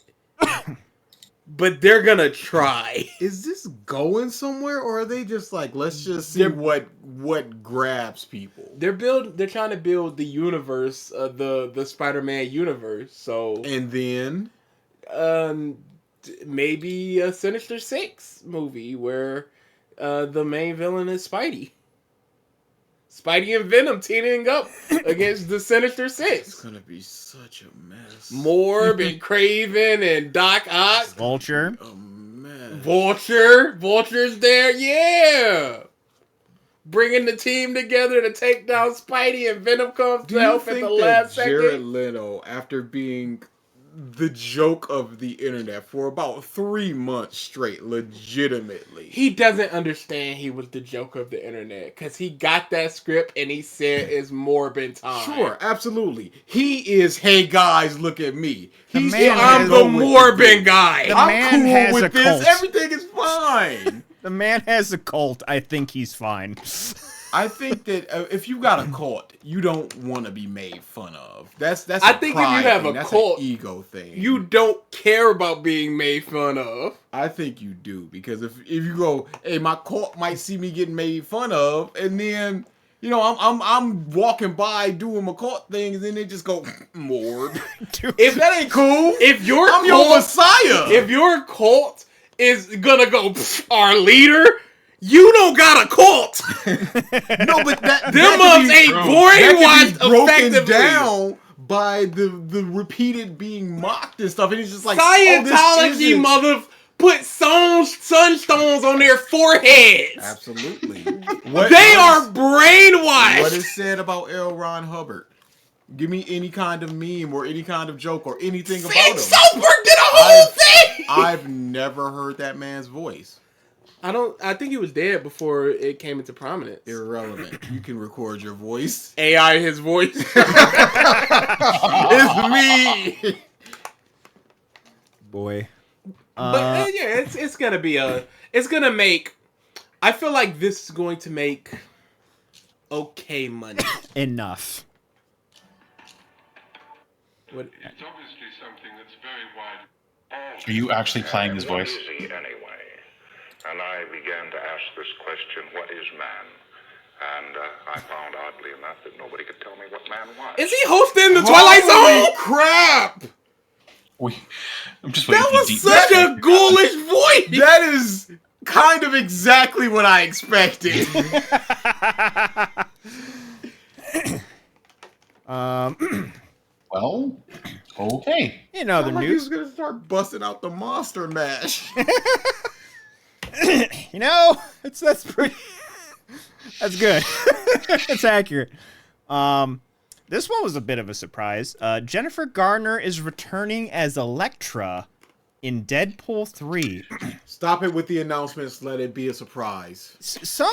but they're gonna try. Is this going somewhere, or are they just like, let's just see what grabs people? They're trying to build the universe, the Spider-Man universe. So And then maybe a Sinister Six movie where the main villain is Spidey. Spidey and Venom teaming up against the Sinister it's Six. gonna be such a mess. Morb and Craven and Doc Ock. Vulture. A mess. Vulture's there, yeah. Bringing the team together to take down Spidey, and Venom comes Do to you help at think the that last Jared second. Leto, after being the joke of the internet for about 3 months straight, legitimately, He doesn't understand he was the joke of the internet because he got that script and he said it's Morbin time. sure, absolutely, he is. Hey guys, look at me. The He's man I'm has- the Morbin guy. The I'm man cool has with a this. cult. Everything is fine. The man has a cult. I think he's fine. I think that if you got a cult, you don't want to be made fun of. That's. I think if you pride have thing. a That's cult, an ego thing. You don't care about being made fun of. I think you do, because if you go, hey, my cult might see me getting made fun of, and then I'm walking by doing my cult thing, and then they just go more. If That ain't cool. if your I'm your cult, messiah. if your cult is gonna go our leader, you don't got a cult. No, but that Them could ups be- ain't that could be brainwashed broken effectively. down by the repeated being mocked and stuff, and it's just like Scientology mother put sunstones on their foreheads. Absolutely. They are brainwashed. What is said about L. Ron Hubbard? Give me any kind of meme or any kind of joke or anything about Finn him. Soperg did a whole thing. I've never heard that man's voice. I think he was dead before it came into prominence. Irrelevant. You can record your voice. AI his voice. It's me. Boy. But yeah, it's gonna be it's gonna make. I feel like this is going to make okay money. Enough. What, It's obviously something that's very wide. Are you actually playing his voice? What is he anyway? And I began to ask this question, what is man? And I found, oddly enough, that nobody could tell me what man was. is he hosting the Twilight Holy Zone? crap! I'm just waiting That for was deep. such a ghoulish voice. That is kind of exactly what I expected. Well, okay. In other Like he was news, gonna start busting out the monster mash. that's pretty. That's good. That's accurate. This one was a bit of a surprise. Jennifer Garner is returning as Elektra in Deadpool 3. Stop it with the announcements. Let it be a surprise.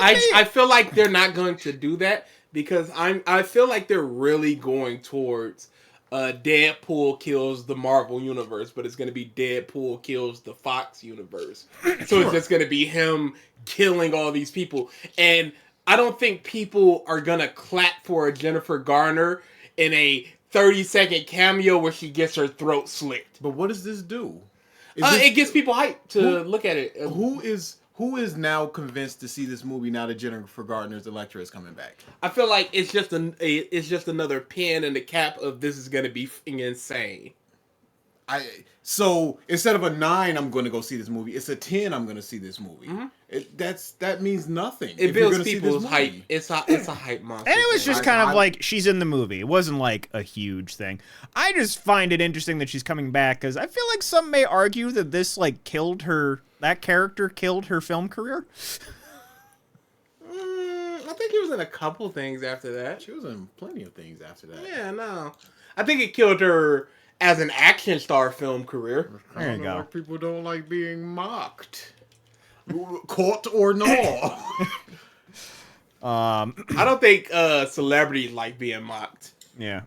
I feel like they're not going to do that because I feel like they're really going towards Deadpool kills the Marvel universe, but it's going to be Deadpool kills the Fox universe. So it's just going to be him killing all these people. And I don't think people are going to clap for a Jennifer Garner in a 30-second cameo where she gets her throat slit. But what does this do? It gets people hyped to look at it. Who is now convinced to see this movie now that Jennifer Garner's Elektra is coming back? I feel like it's just another pin in the cap of this is gonna be f***ing insane. So instead of a 9, I'm going to go see this movie. It's a 10. I'm going to see this movie. That means nothing. It if you're builds gonna see this people's movie. hype. It's a hype monster. And it was thing. just kind of like she's in the movie. It wasn't like a huge thing. I just find it interesting that she's coming back because I feel like some may argue that this like that character killed her film career. I think he was in a couple things after that. She was in plenty of things after that. Yeah, no. I think it killed her as an action star film career. There you go. People don't like being mocked. Caught or not. I don't think celebrities like being mocked. Yeah.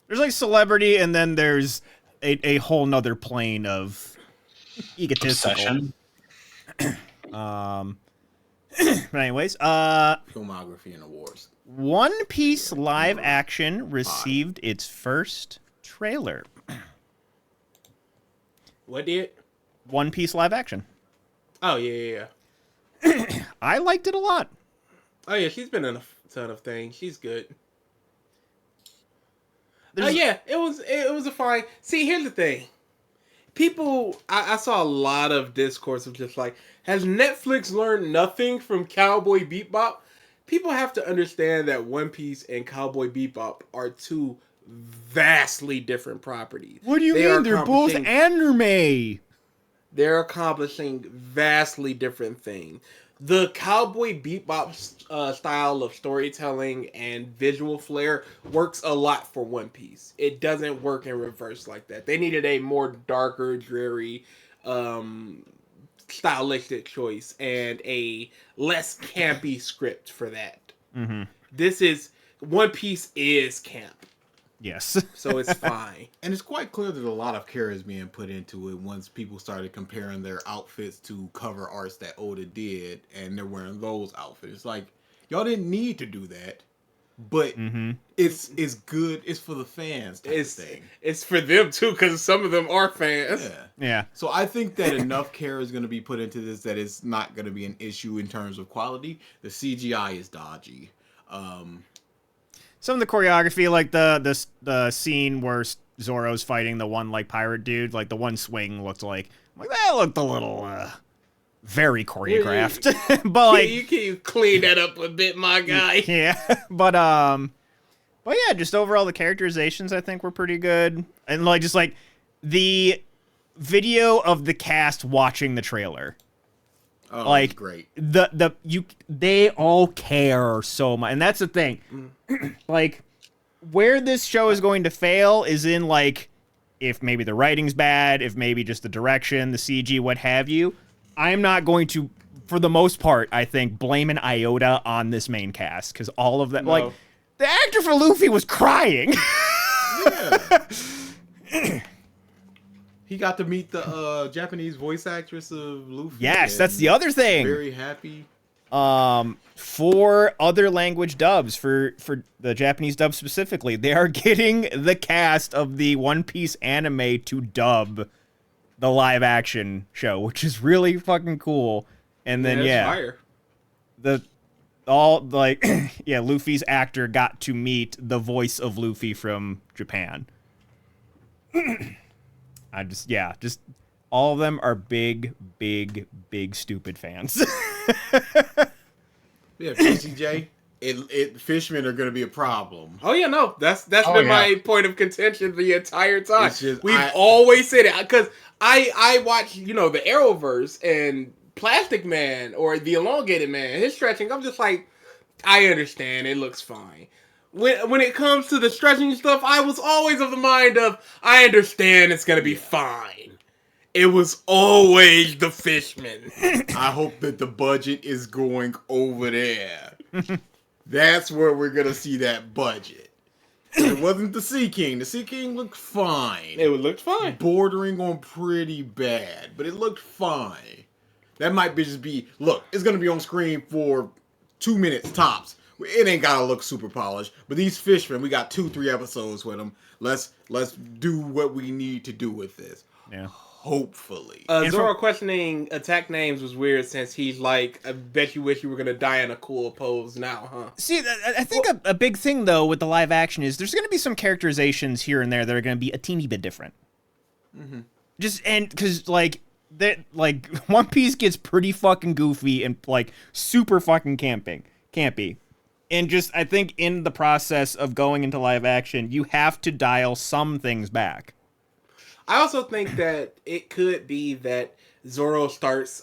There's like celebrity, and then there's a whole nother plane of egotistical. Obsession. But anyways, Filmography and awards. One Piece live action received its first trailer. What did? One Piece live action. Oh yeah. I liked it a lot. Oh yeah, she's been in a ton of things. She's good. Oh yeah, it was a fine. See, here's the thing. People, I saw a lot of discourse of just like, has Netflix learned nothing from Cowboy Bebop? People have to understand that One Piece and Cowboy Bebop are two vastly different properties. What do you They mean? are They're both accomplishing- anime. They're accomplishing vastly different things. The Cowboy Bebop style of storytelling and visual flair works a lot for One Piece. It doesn't work in reverse like that. They needed a more darker, dreary, stylistic choice and a less campy script for that. Mm-hmm. This is One Piece is camp, Yes. so it's fine. And it's quite clear that a lot of care is being put into it once people started comparing their outfits to cover arts that Oda did, and they're wearing those outfits. It's like, y'all didn't need to do that, but it's good. It's for the fans type of thing. It's for them too, because some of them are fans. Yeah. Yeah. So I think that enough care is going to be put into this that it's not going to be an issue in terms of quality. The CGI is dodgy. Some of the choreography, like the scene where Zoro's fighting the one like pirate dude, like the one swing looked like that looked a little very choreographed. But like you can clean that up a bit, my guy. yeah, but yeah, just overall the characterizations I think were pretty good, and like just like the video of the cast watching the trailer. Oh, Like, great. They all care so much, and that's the thing. Like, where this show is going to fail is in like, if maybe the writing's bad, if maybe just the direction, the CG, what have you. I'm not going to, for the most part, I think, blame an iota on this main cast because all of that, No. like, the actor for Luffy was crying. Yeah. He got to meet the Japanese voice actress of Luffy. Yes, that's and the other thing. Very happy. For other language dubs, for the Japanese dub specifically, they are getting the cast of the One Piece anime to dub the live action show, which is really fucking cool. And then Fire. Luffy's actor got to meet the voice of Luffy from Japan. Just all of them are big stupid fans. Yeah, PCJ. Fishmen are going to be a problem. Oh yeah, no, that's been yeah. my point of contention the entire time. It's just- We've I- always said it because I watch the Arrowverse and Plastic Man or the Elongated Man. His stretching, I'm just like, I understand, it looks fine. When it comes to the stretching stuff, I was always of the mind of I understand it's gonna be fine. It was always the Fishman. I hope that the budget is going over there. That's where we're going to see that budget. It wasn't the Sea King. The Sea King looked fine. It looked fine. Bordering on pretty bad, but it looked fine. That might just be, look, it's going to be on screen for 2 minutes tops. It ain't got to look super polished. But these Fishmen, we got 2-3 episodes with them. Let's do what we need to do with this. Yeah. Hopefully. Zoro questioning attack names was weird since he's like, I bet you wish you were gonna die in a cool pose now, huh? See, I think a big thing, though, with the live action is there's going to be some characterizations here and there that are going to be a teeny bit different. Mm-hmm. Because, One Piece gets pretty fucking goofy and, like, super fucking campy. And just, I think in the process of going into live action, you have to dial some things back. I also think that it could be that Zoro starts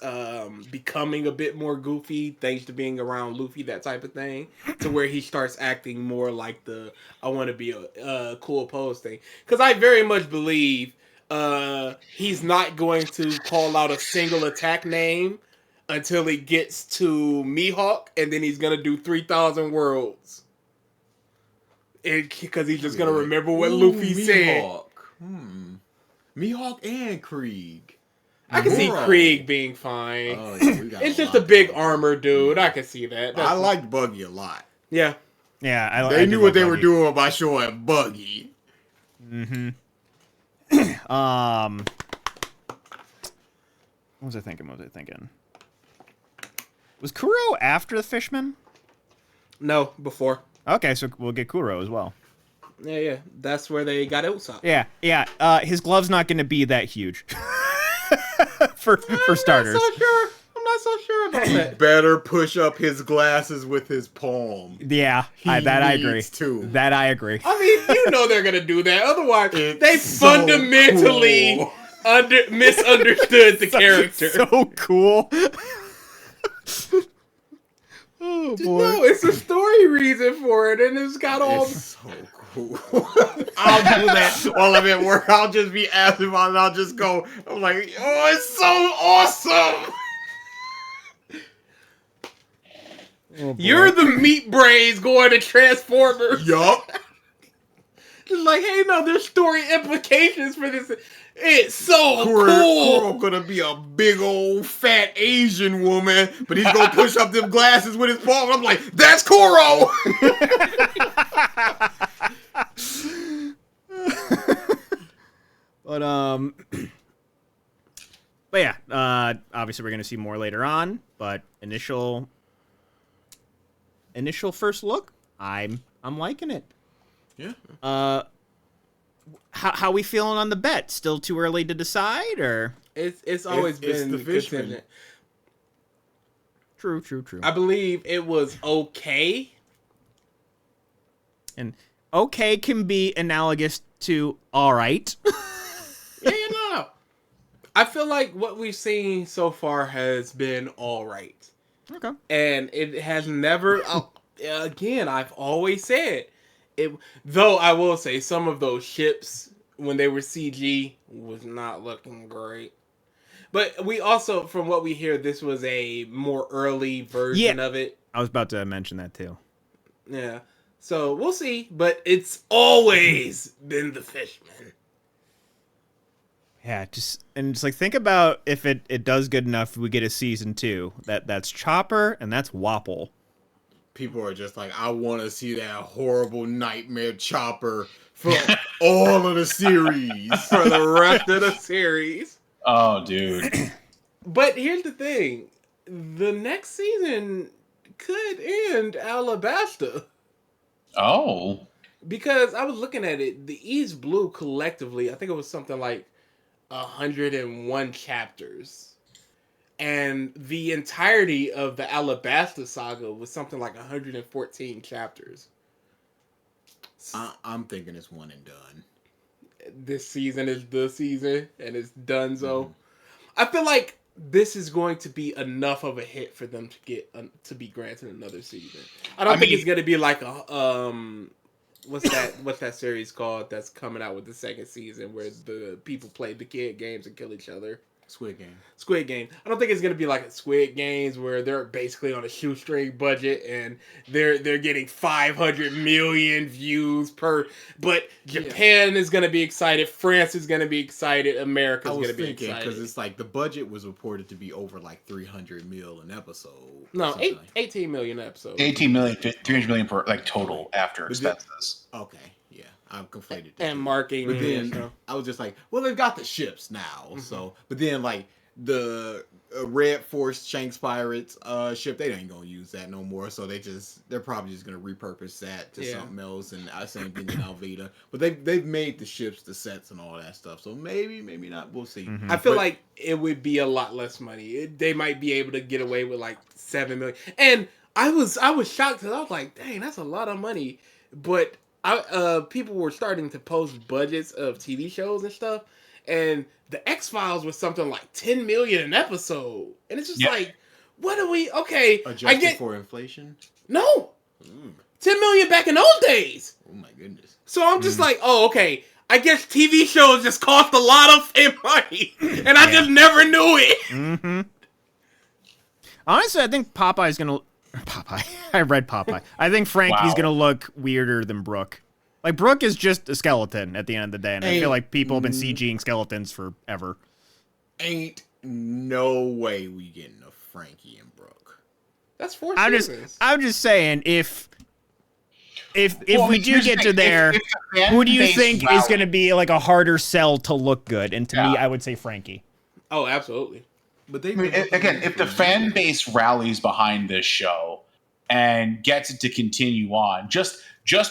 becoming a bit more goofy thanks to being around Luffy, that type of thing, to where he starts acting more like the I want to be a cool pose thing. Because I very much believe he's not going to call out a single attack name until he gets to Mihawk, and then he's going to do 3,000 worlds. Because he's just going to remember what Luffy said. Mihawk. Mihawk and Krieg. I can see Zoro. Krieg being fine. Oh, yeah, we got It's a just lot a big to go. armor dude. I can see that. I liked Buggy a lot. Yeah. Yeah, I They do knew what like they were Buggy. doing by showing Buggy. What was I thinking? Was Kuro after the Fishman? No, before. Okay, so we'll get Kuro as well. Yeah. That's where they got Usopp. Yeah. His glove's not going to be that huge. for starters. I'm not so sure about that. Better push up his glasses with his palm. Yeah, I agree. needs to. That I agree. I mean, you know they're gonna do that. Otherwise, It's they so fundamentally cool. misunderstood the character. So cool. Oh boy. No, it's a story reason for it, and it's got all. It's so cool. I'll do that while I'm at work. I'll just be asking about it. I'll just go. I'm like, oh, it's so awesome. You're the meat brains going to Transformers. Yup. It's like, hey, no, there's story implications for this. It's so Kuro cool. gonna be a big old fat Asian woman, but he's gonna push up them glasses with his palm. I'm like, that's Kuro. But yeah, obviously we're gonna see more later on. But initial first look, I'm liking it. Yeah. How we feeling on the bet? Still too early to decide, or? It's always It's been the Fishman. contingent. True. I believe it was okay. And okay can be analogous to all right. No. I feel like what we've seen so far has been all right. Okay. And it has never, again, I've always said, it. Though I will say some of those ships, when they were CG, was not looking great. But we also, from what we hear, this was a more early version of it. I was about to mention that too. Yeah. So we'll see. But it's always been the Fishman. Yeah, just like think about if it does good enough, we get a season 2. That's Chopper and that's Wapple. People are just like, I want to see that horrible nightmare Chopper for all of the series. For the rest of the series. Oh, dude. But here's the thing. The next season could end Alabasta. Oh. Because I was looking at it, the East Blue collectively, I think it was something like 101 chapters. And the entirety of the Alabasta saga was something like 114 chapters. I'm thinking it's one and done. This season is the season, and it's done. So I feel like this is going to be enough of a hit for them to get to be granted another season. I don't think it's going to be like a what's that series called that's coming out with the second season where the people play the kid games and kill each other. Squid Game. I don't think it's gonna be like a Squid Games where they're basically on a shoestring budget and they're getting 500 million views per. But Japan is gonna be excited. France is gonna be excited. America's gonna be excited. Because it's like the budget was reported to be over like 300 mil an episode. No, 18 million episodes. 18 million, 300 million per like total after expenses. Okay, yeah, I'm conflated. And marketing. But then I was just like, well, they've got the ships now, so. But then like the Red Force Shanks Pirates ship, they ain't gonna use that no more. So they're probably just gonna repurpose that to something else, and same thing in Alvida. But they've made the ships, the sets, and all that stuff. So maybe not. We'll see. I feel like it would be a lot less money. They might be able to get away with like 7 million. And I was shocked because I was like, dang, that's a lot of money. But people were starting to post budgets of TV shows and stuff, and the X-Files was something like 10 million an episode, and it's just like, what are we? Okay, adjusted for inflation. No, 10 million back in those days. Oh my goodness. So I'm just like, oh, okay. I guess TV shows just cost a lot of money, and I just never knew it. Mm-hmm. Honestly, I think Popeye's gonna. Popeye. I read Popeye. I think Frankie's gonna look weirder than Brooke. Like, Brooke is just a skeleton at the end of the day, and I feel like people have been CGing skeletons forever. Ain't no way we getting a Frankie and Brooke. That's 4 seasons. I'm just saying, if we do get to there, who do you think is going to be like a harder sell to look good? And to me, I would say Frankie. Oh, absolutely. But they I mean, again, if the fan base rallies behind this show and gets it to continue on, just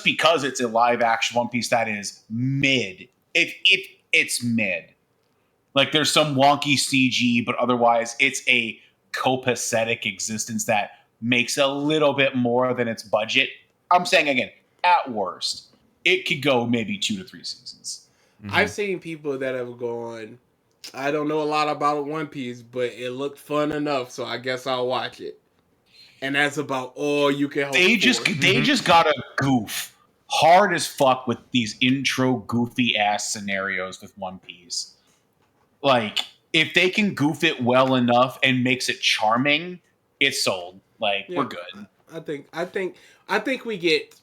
because it's a live action One Piece that is mid, it's mid. Like there's some wonky CG, but otherwise it's a copacetic existence that makes a little bit more than its budget. I'm saying again, at worst, it could go maybe 2 to 3 seasons. I've seen people that have gone, I don't know a lot about One Piece, but it looked fun enough, so I guess I'll watch it. And that's about all you can hope They for. just gotta goof hard as fuck with these intro goofy ass scenarios with One Piece. Like, if they can goof it well enough and makes it charming, it's sold. Like, Yeah. we're good. I think we get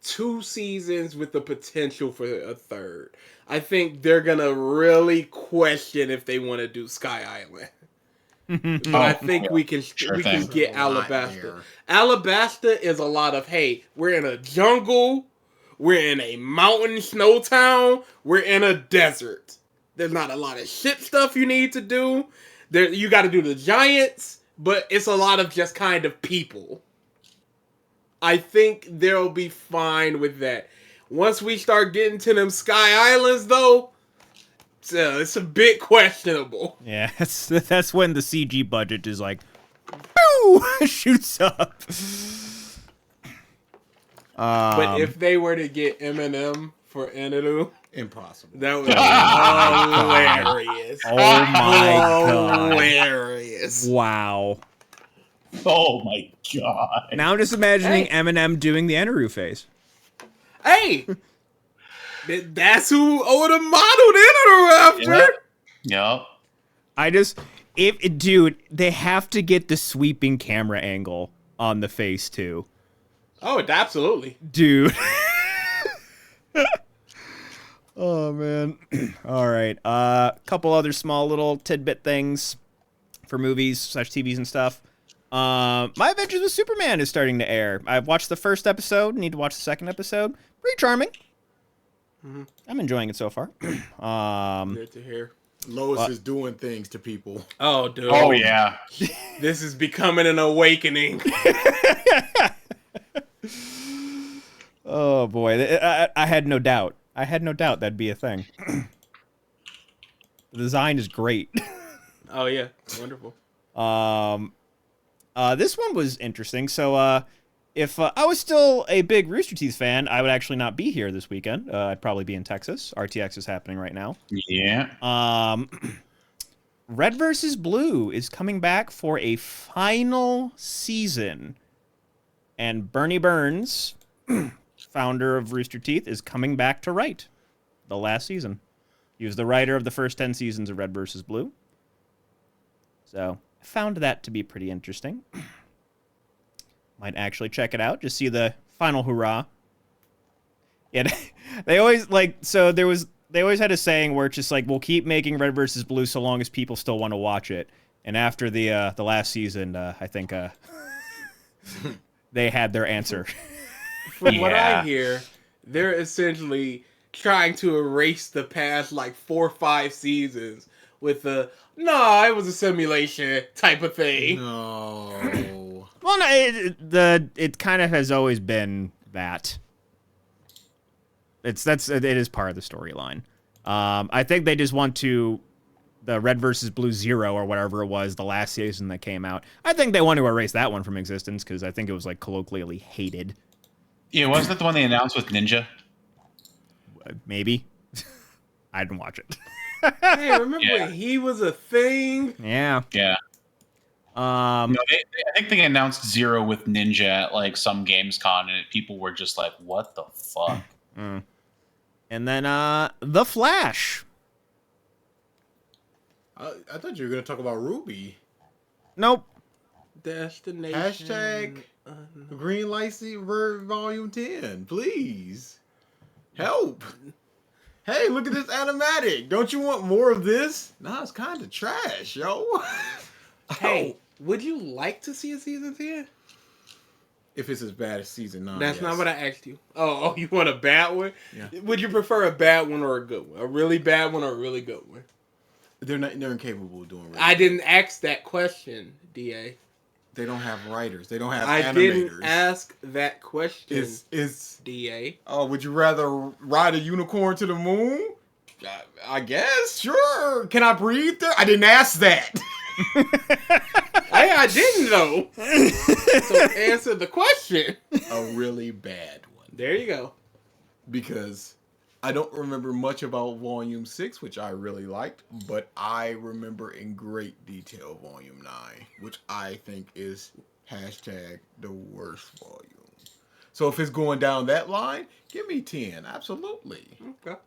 2 seasons with the potential for a third. I think they're gonna really question if they want to do Sky Island. But I think we can Sure we can thing. get There's a lot Alabasta. there. Alabasta is a lot of, hey, we're in a jungle, we're in a mountain snow town, we're in a desert. There's not a lot of shit stuff you need to do. There you got to do the giants, but it's a lot of just kind of people. I think they'll be fine with that. Once we start getting to them Sky Islands, though, it's a bit questionable. Yeah, that's when the CG budget is like, boo, shoots up. But if they were to get Eminem for Enelu, Impossible. that would be hilarious. Oh my god. Hilarious. Wow. Oh my god. Now I'm just imagining Hey. Eminem doing the Eneru face. Hey, that's who Oda modeled Enelu after. Yep. Dude, they have to get the sweeping camera angle on the face too. Oh, absolutely. Dude. Oh man. All right. Couple other small little tidbit things for movies / TVs and stuff. My Adventures with Superman is starting to air. I've watched the first episode. Need to watch the second episode. Pretty charming. I'm enjoying it so far. Good to hear. Lois is doing things to people. Oh, dude. Oh yeah. This is becoming an awakening. Oh boy, I had no doubt. I had no doubt that'd be a thing. The design is great. Oh, yeah. Wonderful. This one was interesting. So, if I was still a big Rooster Teeth fan, I would actually not be here this weekend. I'd probably be in Texas. RTX is happening right now. Yeah. Red vs. Blue is coming back for a final season. And Bernie Burns, founder of Rooster Teeth, is coming back to write the last season. He was the writer of the first 10 seasons of Red vs. Blue. So, I found that to be pretty interesting. Might actually check it out, just see the final hurrah. Yeah, they always they always had a saying where it's just like, we'll keep making Red vs. Blue so long as people still want to watch it. And after the last season, I think they had their answer. From what I Yeah. hear, they're essentially trying to erase the past like 4 or 5 seasons with the it was a simulation type of thing. No. Well, no, it kind of has always been that. It is part of the storyline. I think they just want to the Red versus Blue Zero or whatever it was, the last season that came out. I think they want to erase that one from existence because I think it was like colloquially hated. Yeah, wasn't that the one they announced with Ninja? Maybe. I didn't watch it. Hey, remember Yeah. when he was a thing? Yeah. Yeah. No, I think they announced Zero with Ninja at like some Gamescom, and people were just like, "What the fuck?" And then The Flash. I thought you were gonna talk about Ruby. Nope. Destination. Hashtag Green Light Volume 10. Please. Help. Hey, look at this animatic. Don't you want more of this? Nah, it's kind of trash, yo. Hey, would you like to see a season 10? If it's as bad as season 9. That's not yes. what I asked you. Oh, you want a bad one? Yeah. Would you prefer a bad one or a good one? A really bad one or a really good one? They're incapable of doing. I didn't ask that question, Da. They don't have writers. They don't have I animators. didn't ask that question, It's Da. Oh, would you rather ride a unicorn to the moon? I guess, sure. Can I breathe there? I didn't ask that. I didn't though. So answer the question. A really bad one. There you go. Because I don't remember much about Volume 6, which I really liked, but I remember in great detail Volume 9, which I think is hashtag the worst volume. So if it's going down that line, give me 10. Absolutely. Okay.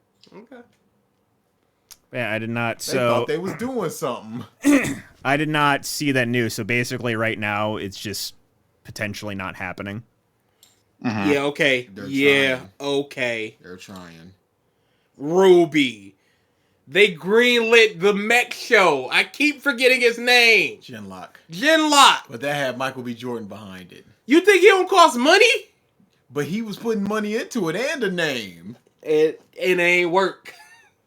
Yeah, I did not. They So thought they was doing something. I did not see that news. So basically, right now, it's just potentially not happening. Yeah, okay. They're trying. Okay. They're trying. Ruby. They greenlit the mech show. I keep forgetting his name. Genlock. Genlock. But that had Michael B. Jordan behind it. You think he don't cost money? But he was putting money into it and a name. It ain't work.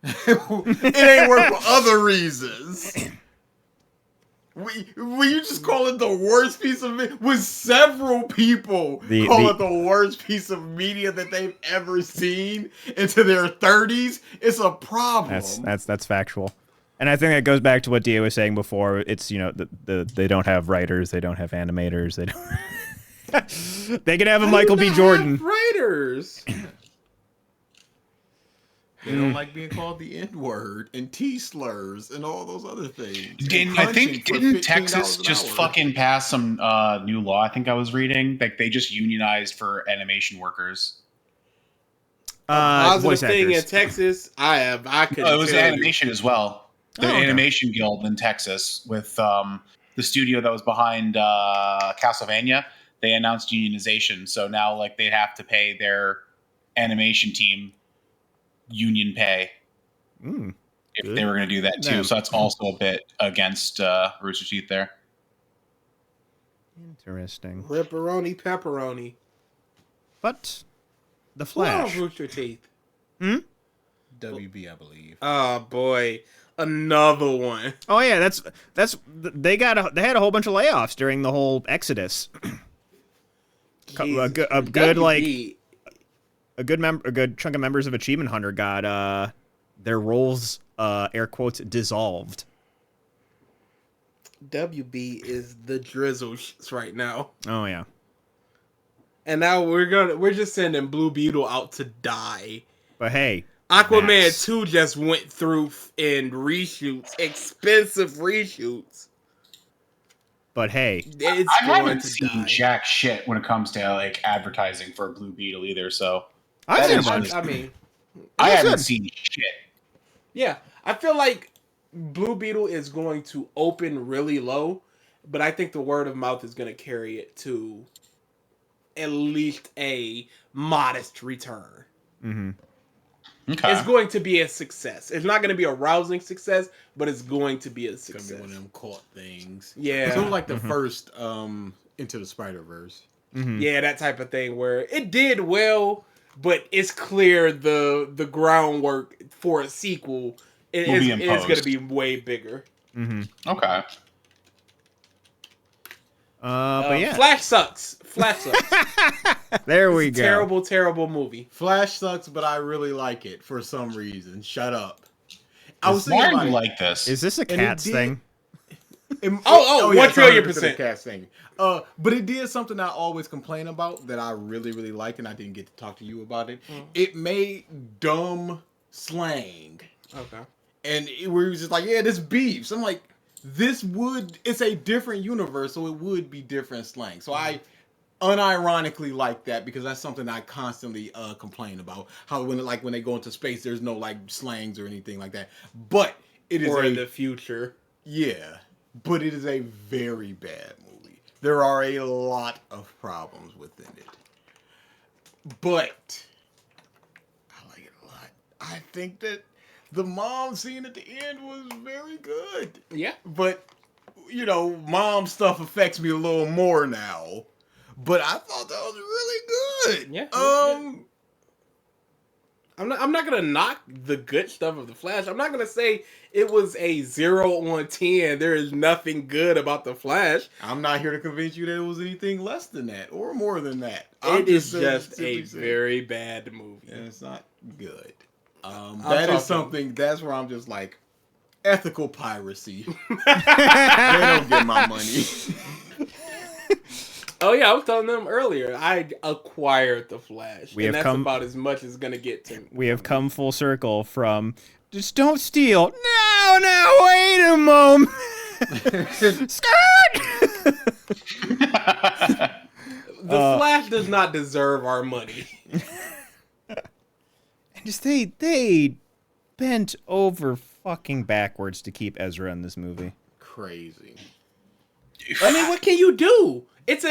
It ain't work for other reasons. Will you just call it the worst piece of media? With several people call it the worst piece of media that they've ever seen into their 30s, it's a problem. That's factual. And I think that goes back to what DA was saying before. It's, they don't have writers, they don't have animators, they don't. They can have a Michael B. Jordan. Writers. They don't like being called the N-word and T-slurs and all those other things. Didn't Texas just fucking pass some new law? I think I was reading like they just unionized for animation workers. Positive Voice thing actors. in Texas. I could. Oh, it was animation as well. The Oh, okay. Animation Guild in Texas with the studio that was behind Castlevania. They announced unionization, so now like they'd have to pay their animation team union pay if good. they were going to do that too. Yeah. So that's also a bit against Rooster Teeth there. Interesting. Pepperoni. But the Who else Flash. Rooster Teeth? WB, I believe. Oh boy, another one. Oh yeah, they had a whole bunch of layoffs during the whole Exodus. A good chunk of members of Achievement Hunter got their roles air quotes dissolved. WB is the drizzle right now, Oh yeah. and now we're just sending Blue Beetle out to die. But hey, Aquaman Max. 2 just went through in reshoots, expensive reshoots. But hey, It's I going haven't to seen die. jack shit when it comes to like advertising for Blue Beetle either. So I've that seen a is bunch. just- I mean, I It's haven't good. seen shit. yeah, I feel like Blue Beetle is going to open really low, but I think the word of mouth is going to carry it to at least a modest return. Mm-hmm. Okay. It's going to be a success. It's not going to be a rousing success, but it's going to be a It's success. gonna be one of them cult things. Yeah. It's sort of like the first Into the Spider-Verse. Yeah, that type of thing where it did well, but it's clear the groundwork for a sequel is Will be going to imposed. be way bigger. Okay. But yeah, Flash sucks. there we It's a go. terrible, terrible movie. Flash sucks, but I really like it for some reason. Shut up. I was Why thinking are you about like this? Is this a it Cats did- thing? it. 1 trillion it's 100% percent. a Cats thing. But it did something I always complain about that I really, really liked, and I didn't get to talk to you about it. It made dumb slang. Okay. And we were just like, yeah, this beefs. I'm like, it's a different universe, so it would be different slang. So I unironically like that because that's something I constantly complain about. How when they go into space, there's no like slangs or anything like that. But it is Or in the future. yeah, but it is a very bad movie. There are a lot of problems within it. But I like it a lot. I think that the mom scene at the end was very good. Yeah. But, mom stuff affects me a little more now. But I thought that was really good. Yeah. I'm not gonna knock the good stuff of the Flash. I'm not gonna say it was a 0 on 10. There is nothing good about the Flash. I'm not here to convince you that it was anything less than that or more than that. It is just a very bad movie. And it's not good. talking- That's where I'm just like, ethical piracy. They don't get my money. Oh yeah, I was telling them earlier. I acquired the Flash, We and have that's come- about as much as gonna get to me. We have come full circle from just don't steal. No, wait a moment. Skirt! The Flash does not deserve our money. Just they bent over fucking backwards to keep Ezra in this movie. Crazy. I mean, what can you do? It's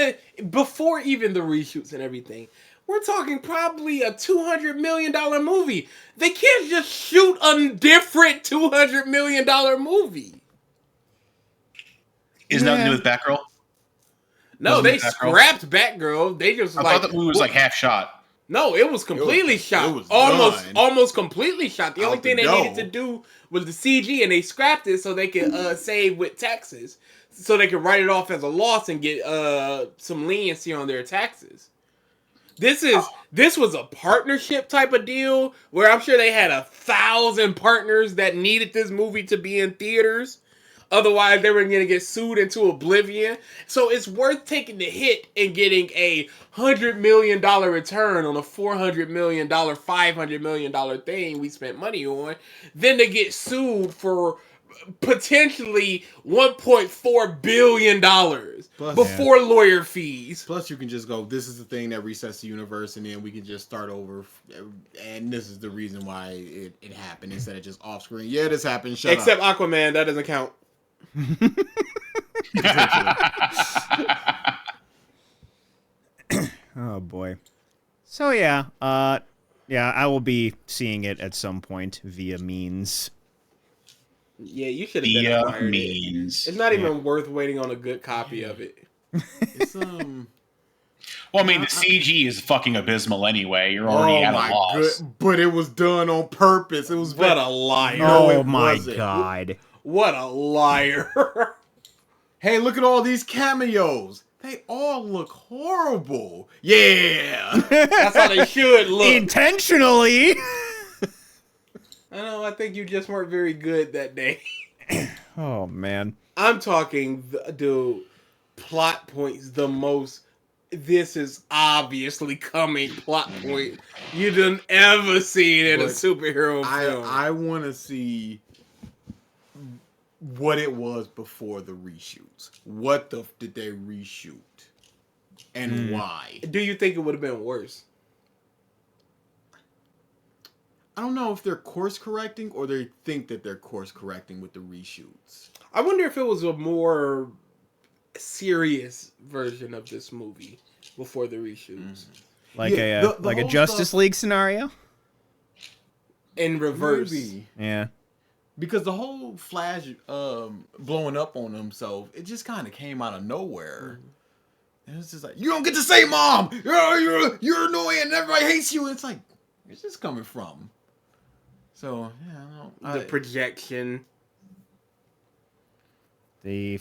before even the reshoots and everything. We're talking probably a $200 million movie. They can't just shoot a different $200 million movie. Is nothing to do with Batgirl? No, Wasn't they it Batgirl? scrapped Batgirl. They just I like thought the movie was like half shot. no, it was completely shot. it was done. Almost completely shot. The only Out thing the they door. needed to do was the CG, and they scrapped it so they could save with taxes, so they could write it off as a loss and get some leniency on their taxes. This was a partnership type of deal where I'm sure they had 1,000 partners that needed this movie to be in theaters. Otherwise, they were going to get sued into oblivion. So it's worth taking the hit and getting a $100 million return on a $400 million, $500 million thing we spent money on, than to get sued for potentially $1.4 billion before lawyer fees. Plus, you can just go, this is the thing that resets the universe, and then we can just start over. And this is the reason why it happened instead of just off screen. Yeah, this happened. Shut Except up. Aquaman, that doesn't count. Oh boy. So yeah, I will be seeing it at some point via means. Yeah, you should have been Via acquired it. means. It's not even worth waiting on a good copy of it. It's Well, I mean, the CG is fucking abysmal anyway. You're already at a loss. But it was done on purpose. It was What a liar. No, Oh it my wasn't. god. What a liar. Hey, look at all these cameos. They all look horrible. Yeah. That's how they should look. Intentionally. I know, I think you just weren't very good that day. Oh man. I'm talking, dude, plot points, the most, this is obviously coming plot point you done ever seen in a But superhero film. I want to see what it was before the reshoots. What did they reshoot? And why? Do you think it would have been worse? I don't know if they're course correcting or they think that they're course correcting with the reshoots. I wonder if it was a more serious version of this movie before the reshoots. Like Yeah, the like a whole Justice stuff- League scenario? In reverse. Maybe. Yeah. Because the whole Flash blowing up on himself, it just kind of came out of nowhere. And it's just like, you don't get to say mom! You're annoying and everybody hates you. It's like, where's this coming from? So, yeah, I don't The projection. The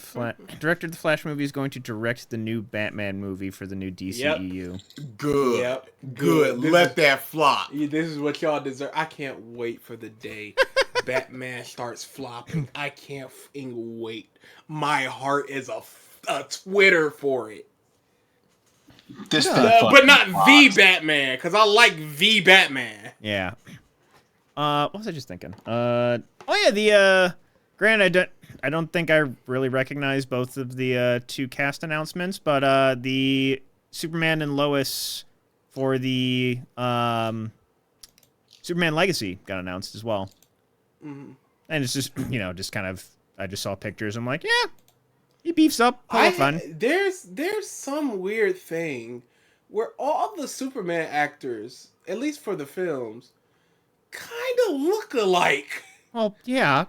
director of the Flash movie is going to direct the new Batman movie for the new DCEU. Good. Yep. Good. This Let is- that flop. This is what y'all deserve. I can't wait for the day Batman starts flopping. I can't f***ing wait. My heart is a Twitter for it. This thing But fucking not the rocks. Batman, because I like the Batman. Yeah. What was I just thinking? Oh yeah, the granted, I don't think I really recognize both of the two cast announcements, but the Superman and Lois for the Superman Legacy got announced as well. Mhm. And it's just, just kind of, I just saw pictures. I'm like, yeah, he beefs up. Have fun. There's some weird thing where all the Superman actors, at least for the films, kind of look alike. Well, yeah.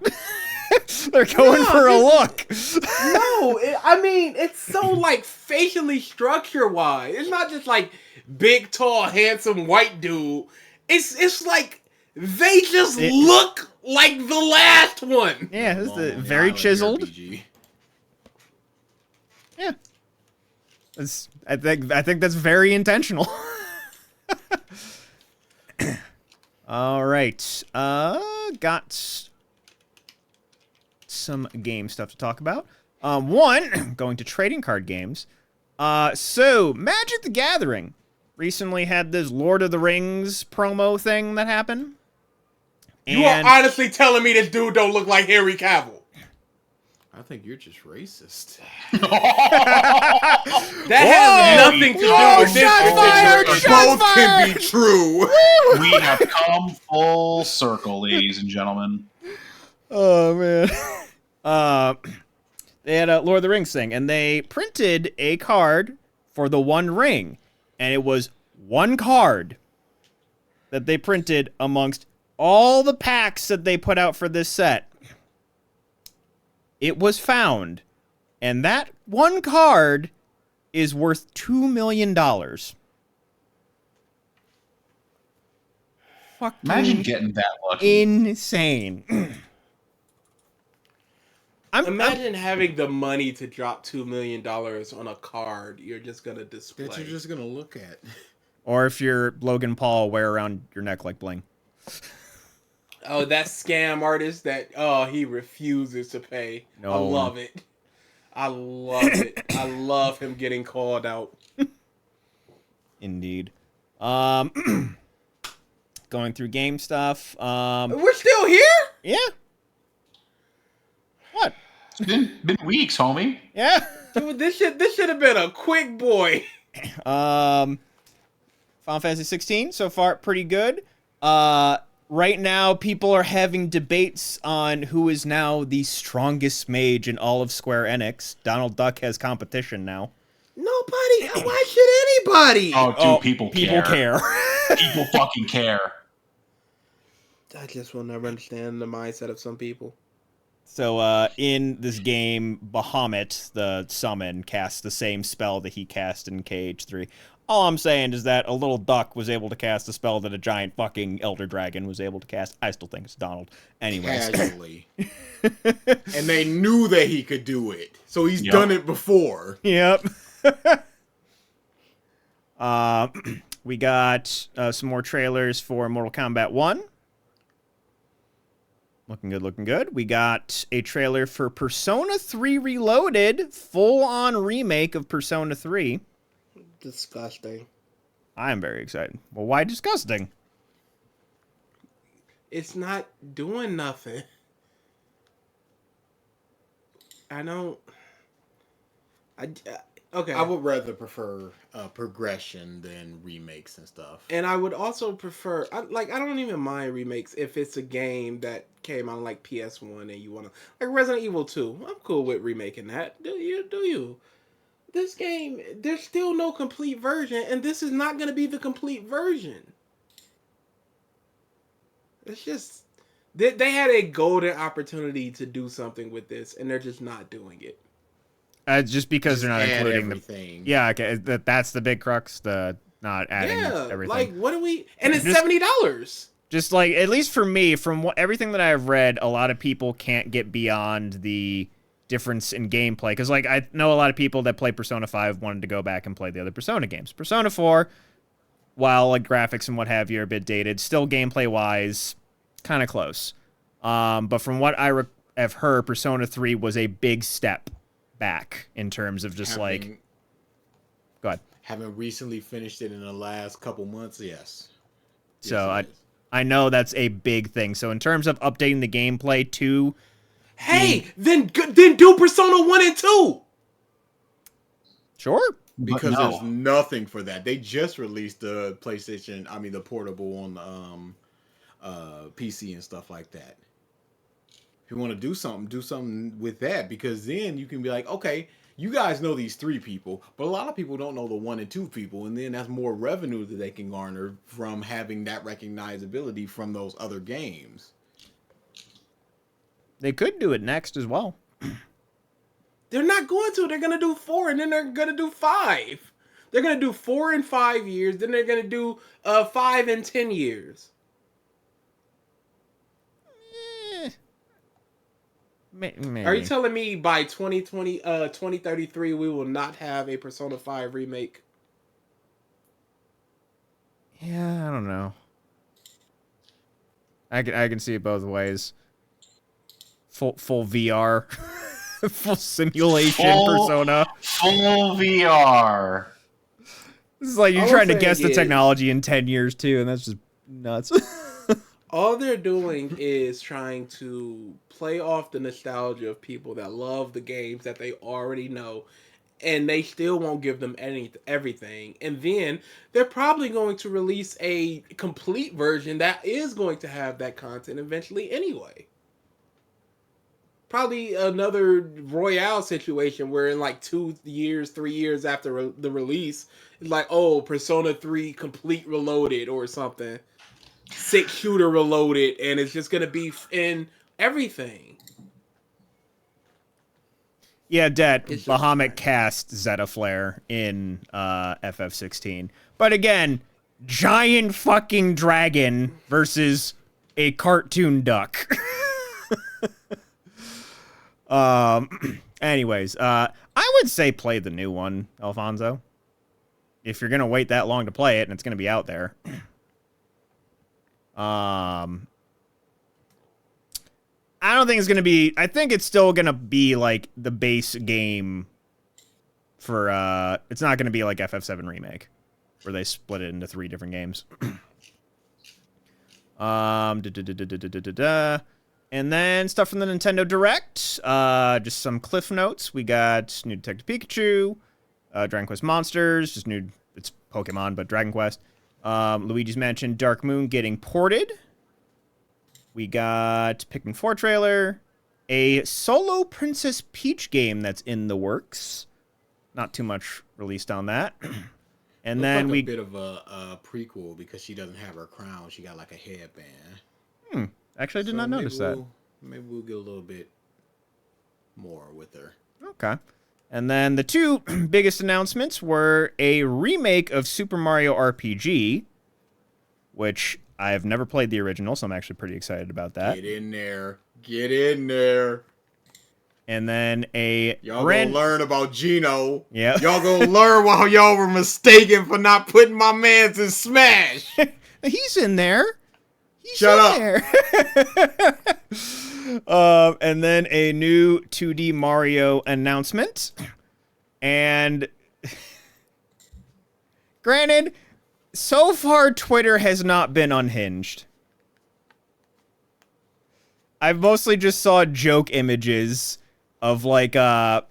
They're going for a look. No, I mean, it's so like facially structure-wise. It's not just like big, tall, handsome white dude. It's like They just look like the last one. Yeah, this is Long very Island chiseled. RPG. Yeah. I think that's very intentional. All right. Got some game stuff to talk about. One, going to trading card games. So Magic the Gathering recently had this Lord of the Rings promo thing that happened. You are honestly telling me this dude don't look like Henry Cavill? I think you're just racist. That has nothing to do with this. Shot fired! Shot Both can be true. We have come full circle, ladies and gentlemen. Oh man. They had a Lord of the Rings thing, and they printed a card for the One Ring, and it was one card that they printed amongst all the packs that they put out for this set. It was found, and that one card is worth $2 million. Imagine getting that lucky. Insane. Imagine having the money to drop $2 million on a card you're just gonna display. That you're just gonna look at. Or if you're Logan Paul, wear around your neck like bling. Oh, that scam artist that he refuses to pay. No. I love it. I love it. I love him getting called out. Indeed. Going through game stuff. We're still here? Yeah. What? It's been weeks, homie. Yeah. Dude, this should have been a quick boy. Final Fantasy 16 so far pretty good. Right now, people are having debates on who is now the strongest mage in all of Square Enix. Donald Duck has competition now. Nobody. Why should anybody? Oh, dude, people People care. People fucking care. I just will never understand the mindset of some people. So, in this game, Bahamut, the summon, casts the same spell that he cast in KH3. All I'm saying is that a little duck was able to cast a spell that a giant fucking elder dragon was able to cast. I still think it's Donald. Anyways. Casually. And they knew that he could do it. So he's Yep. done it before. Yep. We got some more trailers for Mortal Kombat 1. Looking good, looking good. We got a trailer for Persona 3 Reloaded, full-on remake of Persona 3. Disgusting. I am very excited. Well, why disgusting? It's not doing nothing. Okay. I would rather prefer progression than remakes and stuff. And I would also prefer, I don't even mind remakes if it's a game that came on like PS1 and you want to, like Resident Evil 2. I'm cool with remaking that. Do you? This game, there's still no complete version, and this is not going to be the complete version. It's just, they had a golden opportunity to do something with this, and they're just not doing it. Just because they're not add including everything. Yeah, okay. That's the big crux. The not adding everything. Like what do we? And it's Just- $70. Just like, at least for me, from everything that I've read, a lot of people can't get beyond the difference in gameplay. Because, like, I know a lot of people that play Persona 5 wanted to go back and play the other Persona games. Persona 4, while, like, graphics and what have you are a bit dated, still gameplay-wise, kind of close. But from what I have heard, Persona 3 was a big step back in terms of just, like... Go ahead. Having recently finished it in the last couple months, yes. So, Yes, it is. I know that's a big thing. So in terms of updating the gameplay to... Hey, then do Persona 1 and 2. Sure. Because no. there's nothing for that. They just released the PlayStation, the portable on PC and stuff like that. If you want to do something with that, because then you can be like, okay, you guys know these 3 people, but a lot of people don't know the 1 and 2 people, and then that's more revenue that they can garner from having that recognizability from those other games. They could do it next as well. They're not going to. They're going to do 4, and then they're going to do 5. They're going to do 4 in 5 years, then they're going to do 5 in 10 years. Maybe. Are you telling me by 2033 we will not have a Persona 5 remake? Yeah, I don't know. I can see it both ways. Full VR, full simulation Persona. Full VR. This is like you're All trying I'm to saying guess the is- technology in 10 years too, and that's just nuts. All they're doing is trying to play off the nostalgia of people that love the games that they already know, and they still won't give them everything. And then they're probably going to release a complete version that is going to have that content eventually anyway. Probably another Royale situation where in like 2 years, 3 years after the release, it's like, oh, Persona 3 Complete Reloaded or something. 6 Shooter Reloaded, and it's just going to be in everything. Yeah, Det, It's just Bahamut fine. cast Zeta Flare in FF16. But again, giant fucking dragon versus a cartoon duck. Anyways, I would say play the new one, Alfonso. If you're gonna wait that long to play it and it's gonna be out there. I don't think it's gonna be. I think it's still gonna be like the base game. For it's not gonna be like FF7 Remake, where they split it into 3 different games. And then stuff from the Nintendo Direct. Just some cliff notes. We got new Detective Pikachu, Dragon Quest Monsters, just new. It's Pokemon, but Dragon Quest. Luigi's Mansion Dark Moon getting ported. We got Pikmin 4 trailer, a solo Princess Peach game that's in the works. Not too much released on that. And then like we a bit of a prequel because she doesn't have her crown. She got like a headband. actually I did So not notice that. Maybe we'll get a little bit more with her. Okay. And then the 2 biggest announcements were a remake of Super Mario RPG, which I have never played the original, so I'm actually pretty excited about that. Get in there. Get in there. And then a Y'all gonna learn about Gino. Yeah. Y'all gonna learn why y'all were mistaken for not putting my mans in Smash. He's in there. He's Shut in up. there. And then a new 2D Mario announcement. And granted, so far Twitter has not been unhinged. I've mostly just saw joke images of like the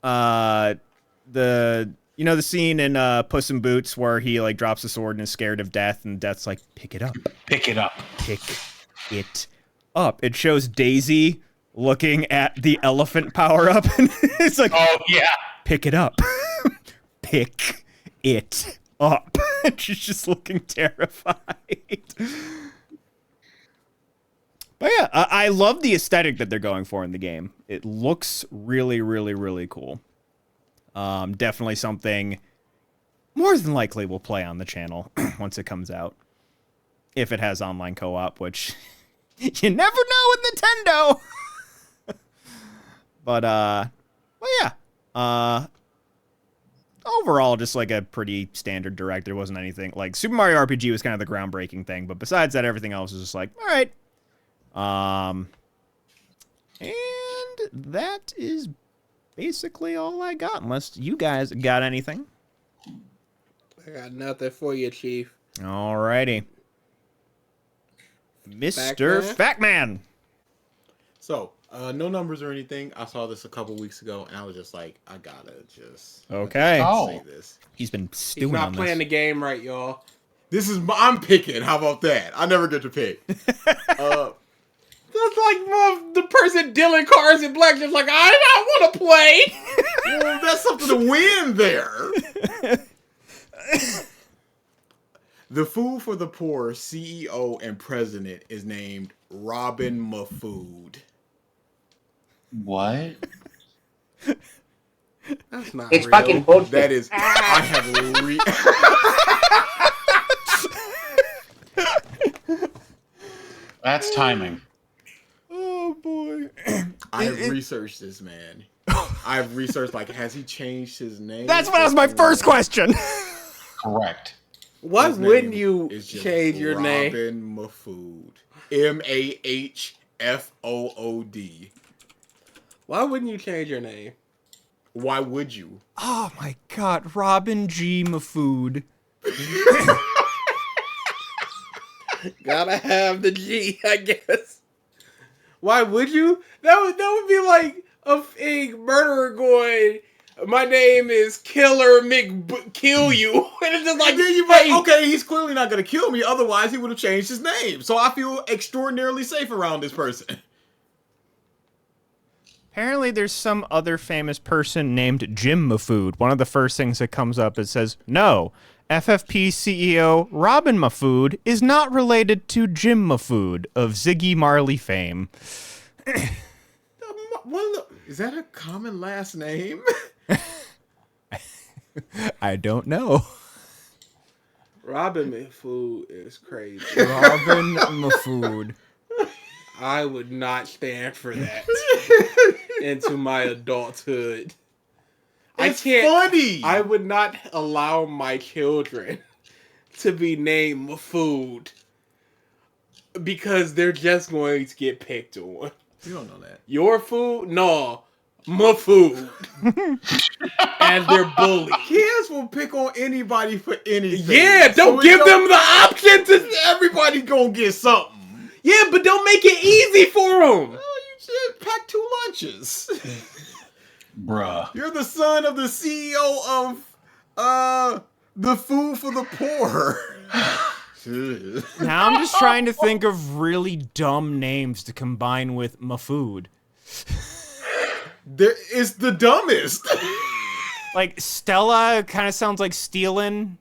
the scene in Puss in Boots where he like drops a sword and is scared of death, and Death's like, pick it up. Pick it up. Pick it up. It shows Daisy looking at the elephant power up, and it's like, Oh yeah. pick it up. Pick it up. She's just looking terrified. But yeah, I love the aesthetic that they're going for in the game. It looks really, really, really cool. Definitely something more than likely we'll play on the channel once it comes out. If it has online co-op, which you never know with Nintendo. But yeah. Overall, just like a pretty standard direct. There wasn't anything like Super Mario RPG was kind of the groundbreaking thing, but besides that, everything else was just like, all right. And that is basically all I got, unless you guys got anything. I got nothing for you, Chief. Alrighty. Mr. Factman. So, no numbers or anything. I saw this a couple weeks ago, and I was just like, I gotta just Okay. Oh. say this. He's been He's stewing not on playing the this. game right, y'all. I'm picking. How about that? I never get to pick. That's like the person dealing cards in black, just like, I don't want to play. Well, that's something to win there. The Food for the Poor CEO and president is named Robin Mafood. What? That's not It's real. fucking bullshit. That is, I have That's timing. Oh boy. I've researched this man. I've researched, like, has he changed his name? That's what was my first question. Correct. Why His wouldn't name you is just change your name? Robin Mahfood. Mahfood. Why wouldn't you change your name? Why would you? Oh my God, Robin G. Mahfood. Gotta have the G, I guess. Why would you? That would be like a murderer going, my name is Killer Kill You. And it's just like, And then you hey, okay, he's clearly not gonna kill me. Otherwise, he would have changed his name. So I feel extraordinarily safe around this person. Apparently, there's some other famous person named Jim Mahfood. One of the first things that comes up, it says, no, FFP CEO Robin Mahfood is not related to Jim Mahfood of Ziggy Marley fame. Is that a common last name? I don't know. Robin Mahfood is crazy. Robin Mahfood. I would not stand for that into my adulthood. It's funny. I would not allow my children to be named Mahfood because they're just going to get picked on. You don't know that. Your food? No. Mahfood. And they're bullied. Kids will pick on anybody for anything. Yeah, don't So give them the option to. Everybody gonna get something. Yeah, but don't make it easy for them. Well, you should pack 2 lunches. Bruh. You're the son of the CEO of the Food for the Poor. Now I'm just trying to think of really dumb names to combine with Mahfood. It's the dumbest. Like Stella kind of sounds like stealing.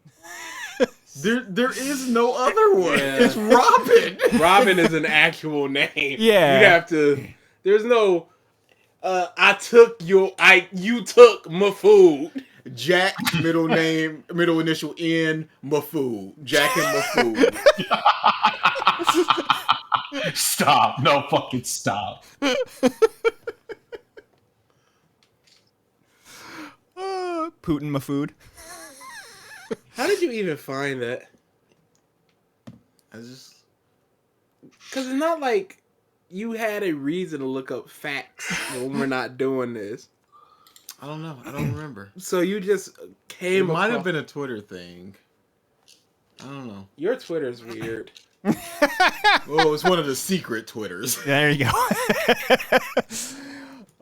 There is no other one. Yeah. It's Robin. Robin is an actual name. Yeah. You have to. There's no. You took Mahfood. Jack, middle initial N, Mahfood. Jack and Mahfood. Stop. No fucking stop. Putin Mahfood. How did you even find that? Because Because it's not like you had a reason to look up facts when we're not doing this. I don't know. I don't remember. So you just It came. might have across- been a Twitter thing. I don't know. Your Twitter's weird. Oh, it's one of the secret Twitters. There you go.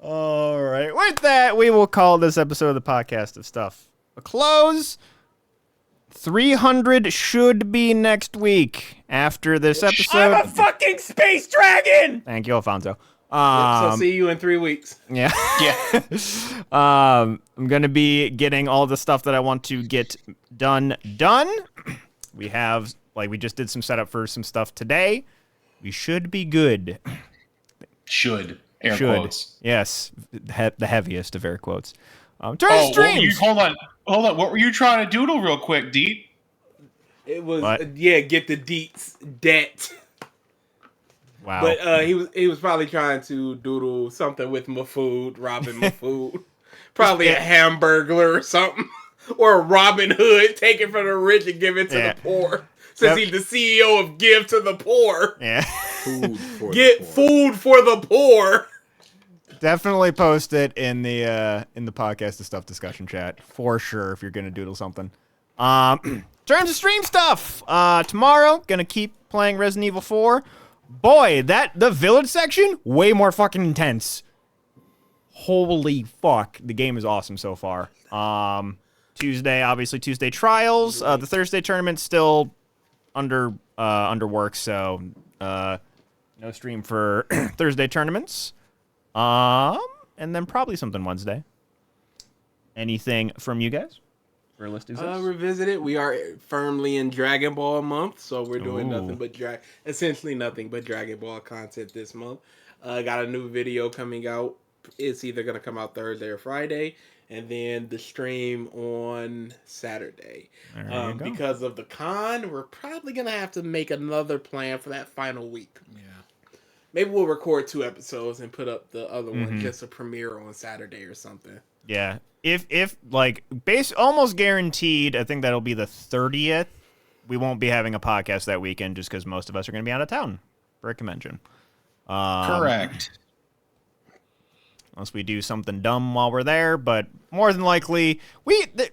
All right. With that, we will call this episode of the Podcast of Stuff a close. 300 should be next week after this episode. I'm a fucking space dragon! Thank you, Alfonso. So see you in 3 weeks. Yeah. Yeah. I'm gonna be getting all the stuff that I want to get done. We have, like, we just did some setup for some stuff today. We should be good. Should. Air Should. quotes. Yes. The heaviest of air quotes. Turn Oh, streams. hold on. What were you trying to doodle real quick, Deep? It was What? get the deets debt. Wow. But he was probably trying to doodle something with Mahfood, Robin Mahfood. Probably a Hamburglar or something. Or a Robin Hood, take it from the rich and give it to Yeah. the poor. Since he's the CEO of Give to the Poor. Yeah. Food for Get the poor. food for the poor. Definitely post it in the Podcast of Stuff discussion chat for sure if you're gonna doodle something. Terms of stream stuff. Tomorrow gonna keep playing Resident Evil 4. Boy, the village section way more fucking intense. Holy fuck, the game is awesome so far. Tuesday, obviously Tuesday trials. The Thursday tournament's still under work, so no stream for Thursday tournaments. And then probably something Wednesday. Anything from you guys? Realistic. Revisit it. We are firmly in Dragon Ball month, so we're doing Ooh. nothing but essentially nothing but Dragon Ball content this month. Got a new video coming out. It's either gonna come out Thursday or Friday, and then the stream on Saturday. There you go. Because of the con, we're probably gonna have to make another plan for that final week. Yeah. Maybe we'll record 2 episodes and put up the other Mm-hmm. one just a premiere on Saturday or something. Yeah. If like almost guaranteed, I think that'll be the 30th. We won't be having a podcast that weekend just because most of us are going to be out of town for a convention. Correct. Unless we do something dumb while we're there, but more than likely, we haven't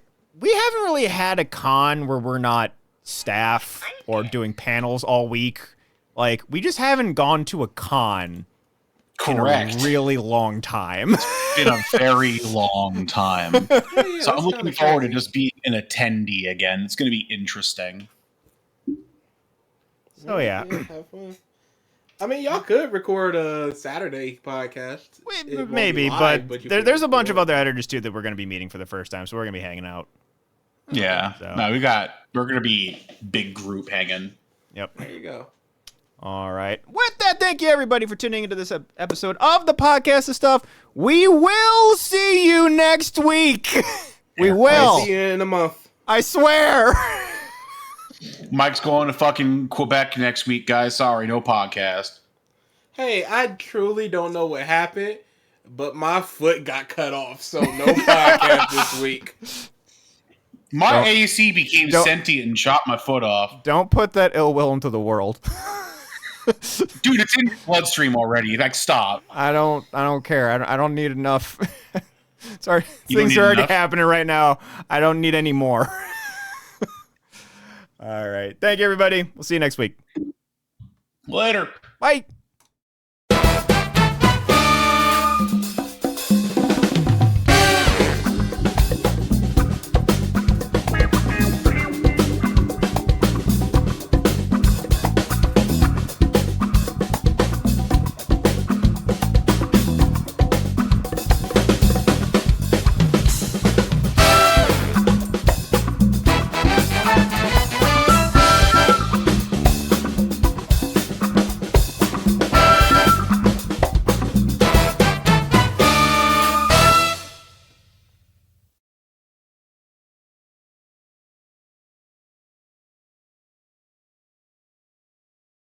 really had a con where we're not staff or doing panels all week. Like, we just haven't gone to a con Correct. in a really long time. Been a very long time. So I'm that's looking kinda forward to crazy. just being an attendee again. It's going to be interesting. So yeah. Have fun. I mean, y'all could record a Saturday podcast. It won't be Maybe, live, but you there's could a bunch of record. other editors too that we're going to be meeting for the first time, so we're going to be hanging out. Yeah. So- No, we're going to be big group hanging. Yep. There you go. All right. With that, thank you everybody for tuning into this episode of the Podcast of Stuff. We will see you next week. We will. See you in a month. I swear. Mike's going to fucking Quebec next week, guys. Sorry, no podcast. Hey, I truly don't know what happened, but my foot got cut off, so no podcast this week. My Don't- AC became don't- sentient and shot my foot off. Don't put that ill will into the world. Dude, it's in your bloodstream already. Like, stop. I don't care. I don't need enough. Sorry, You don't things need are already enough? happening right now. I don't need any more. All right. Thank you everybody. We'll see you next week. Later. Bye.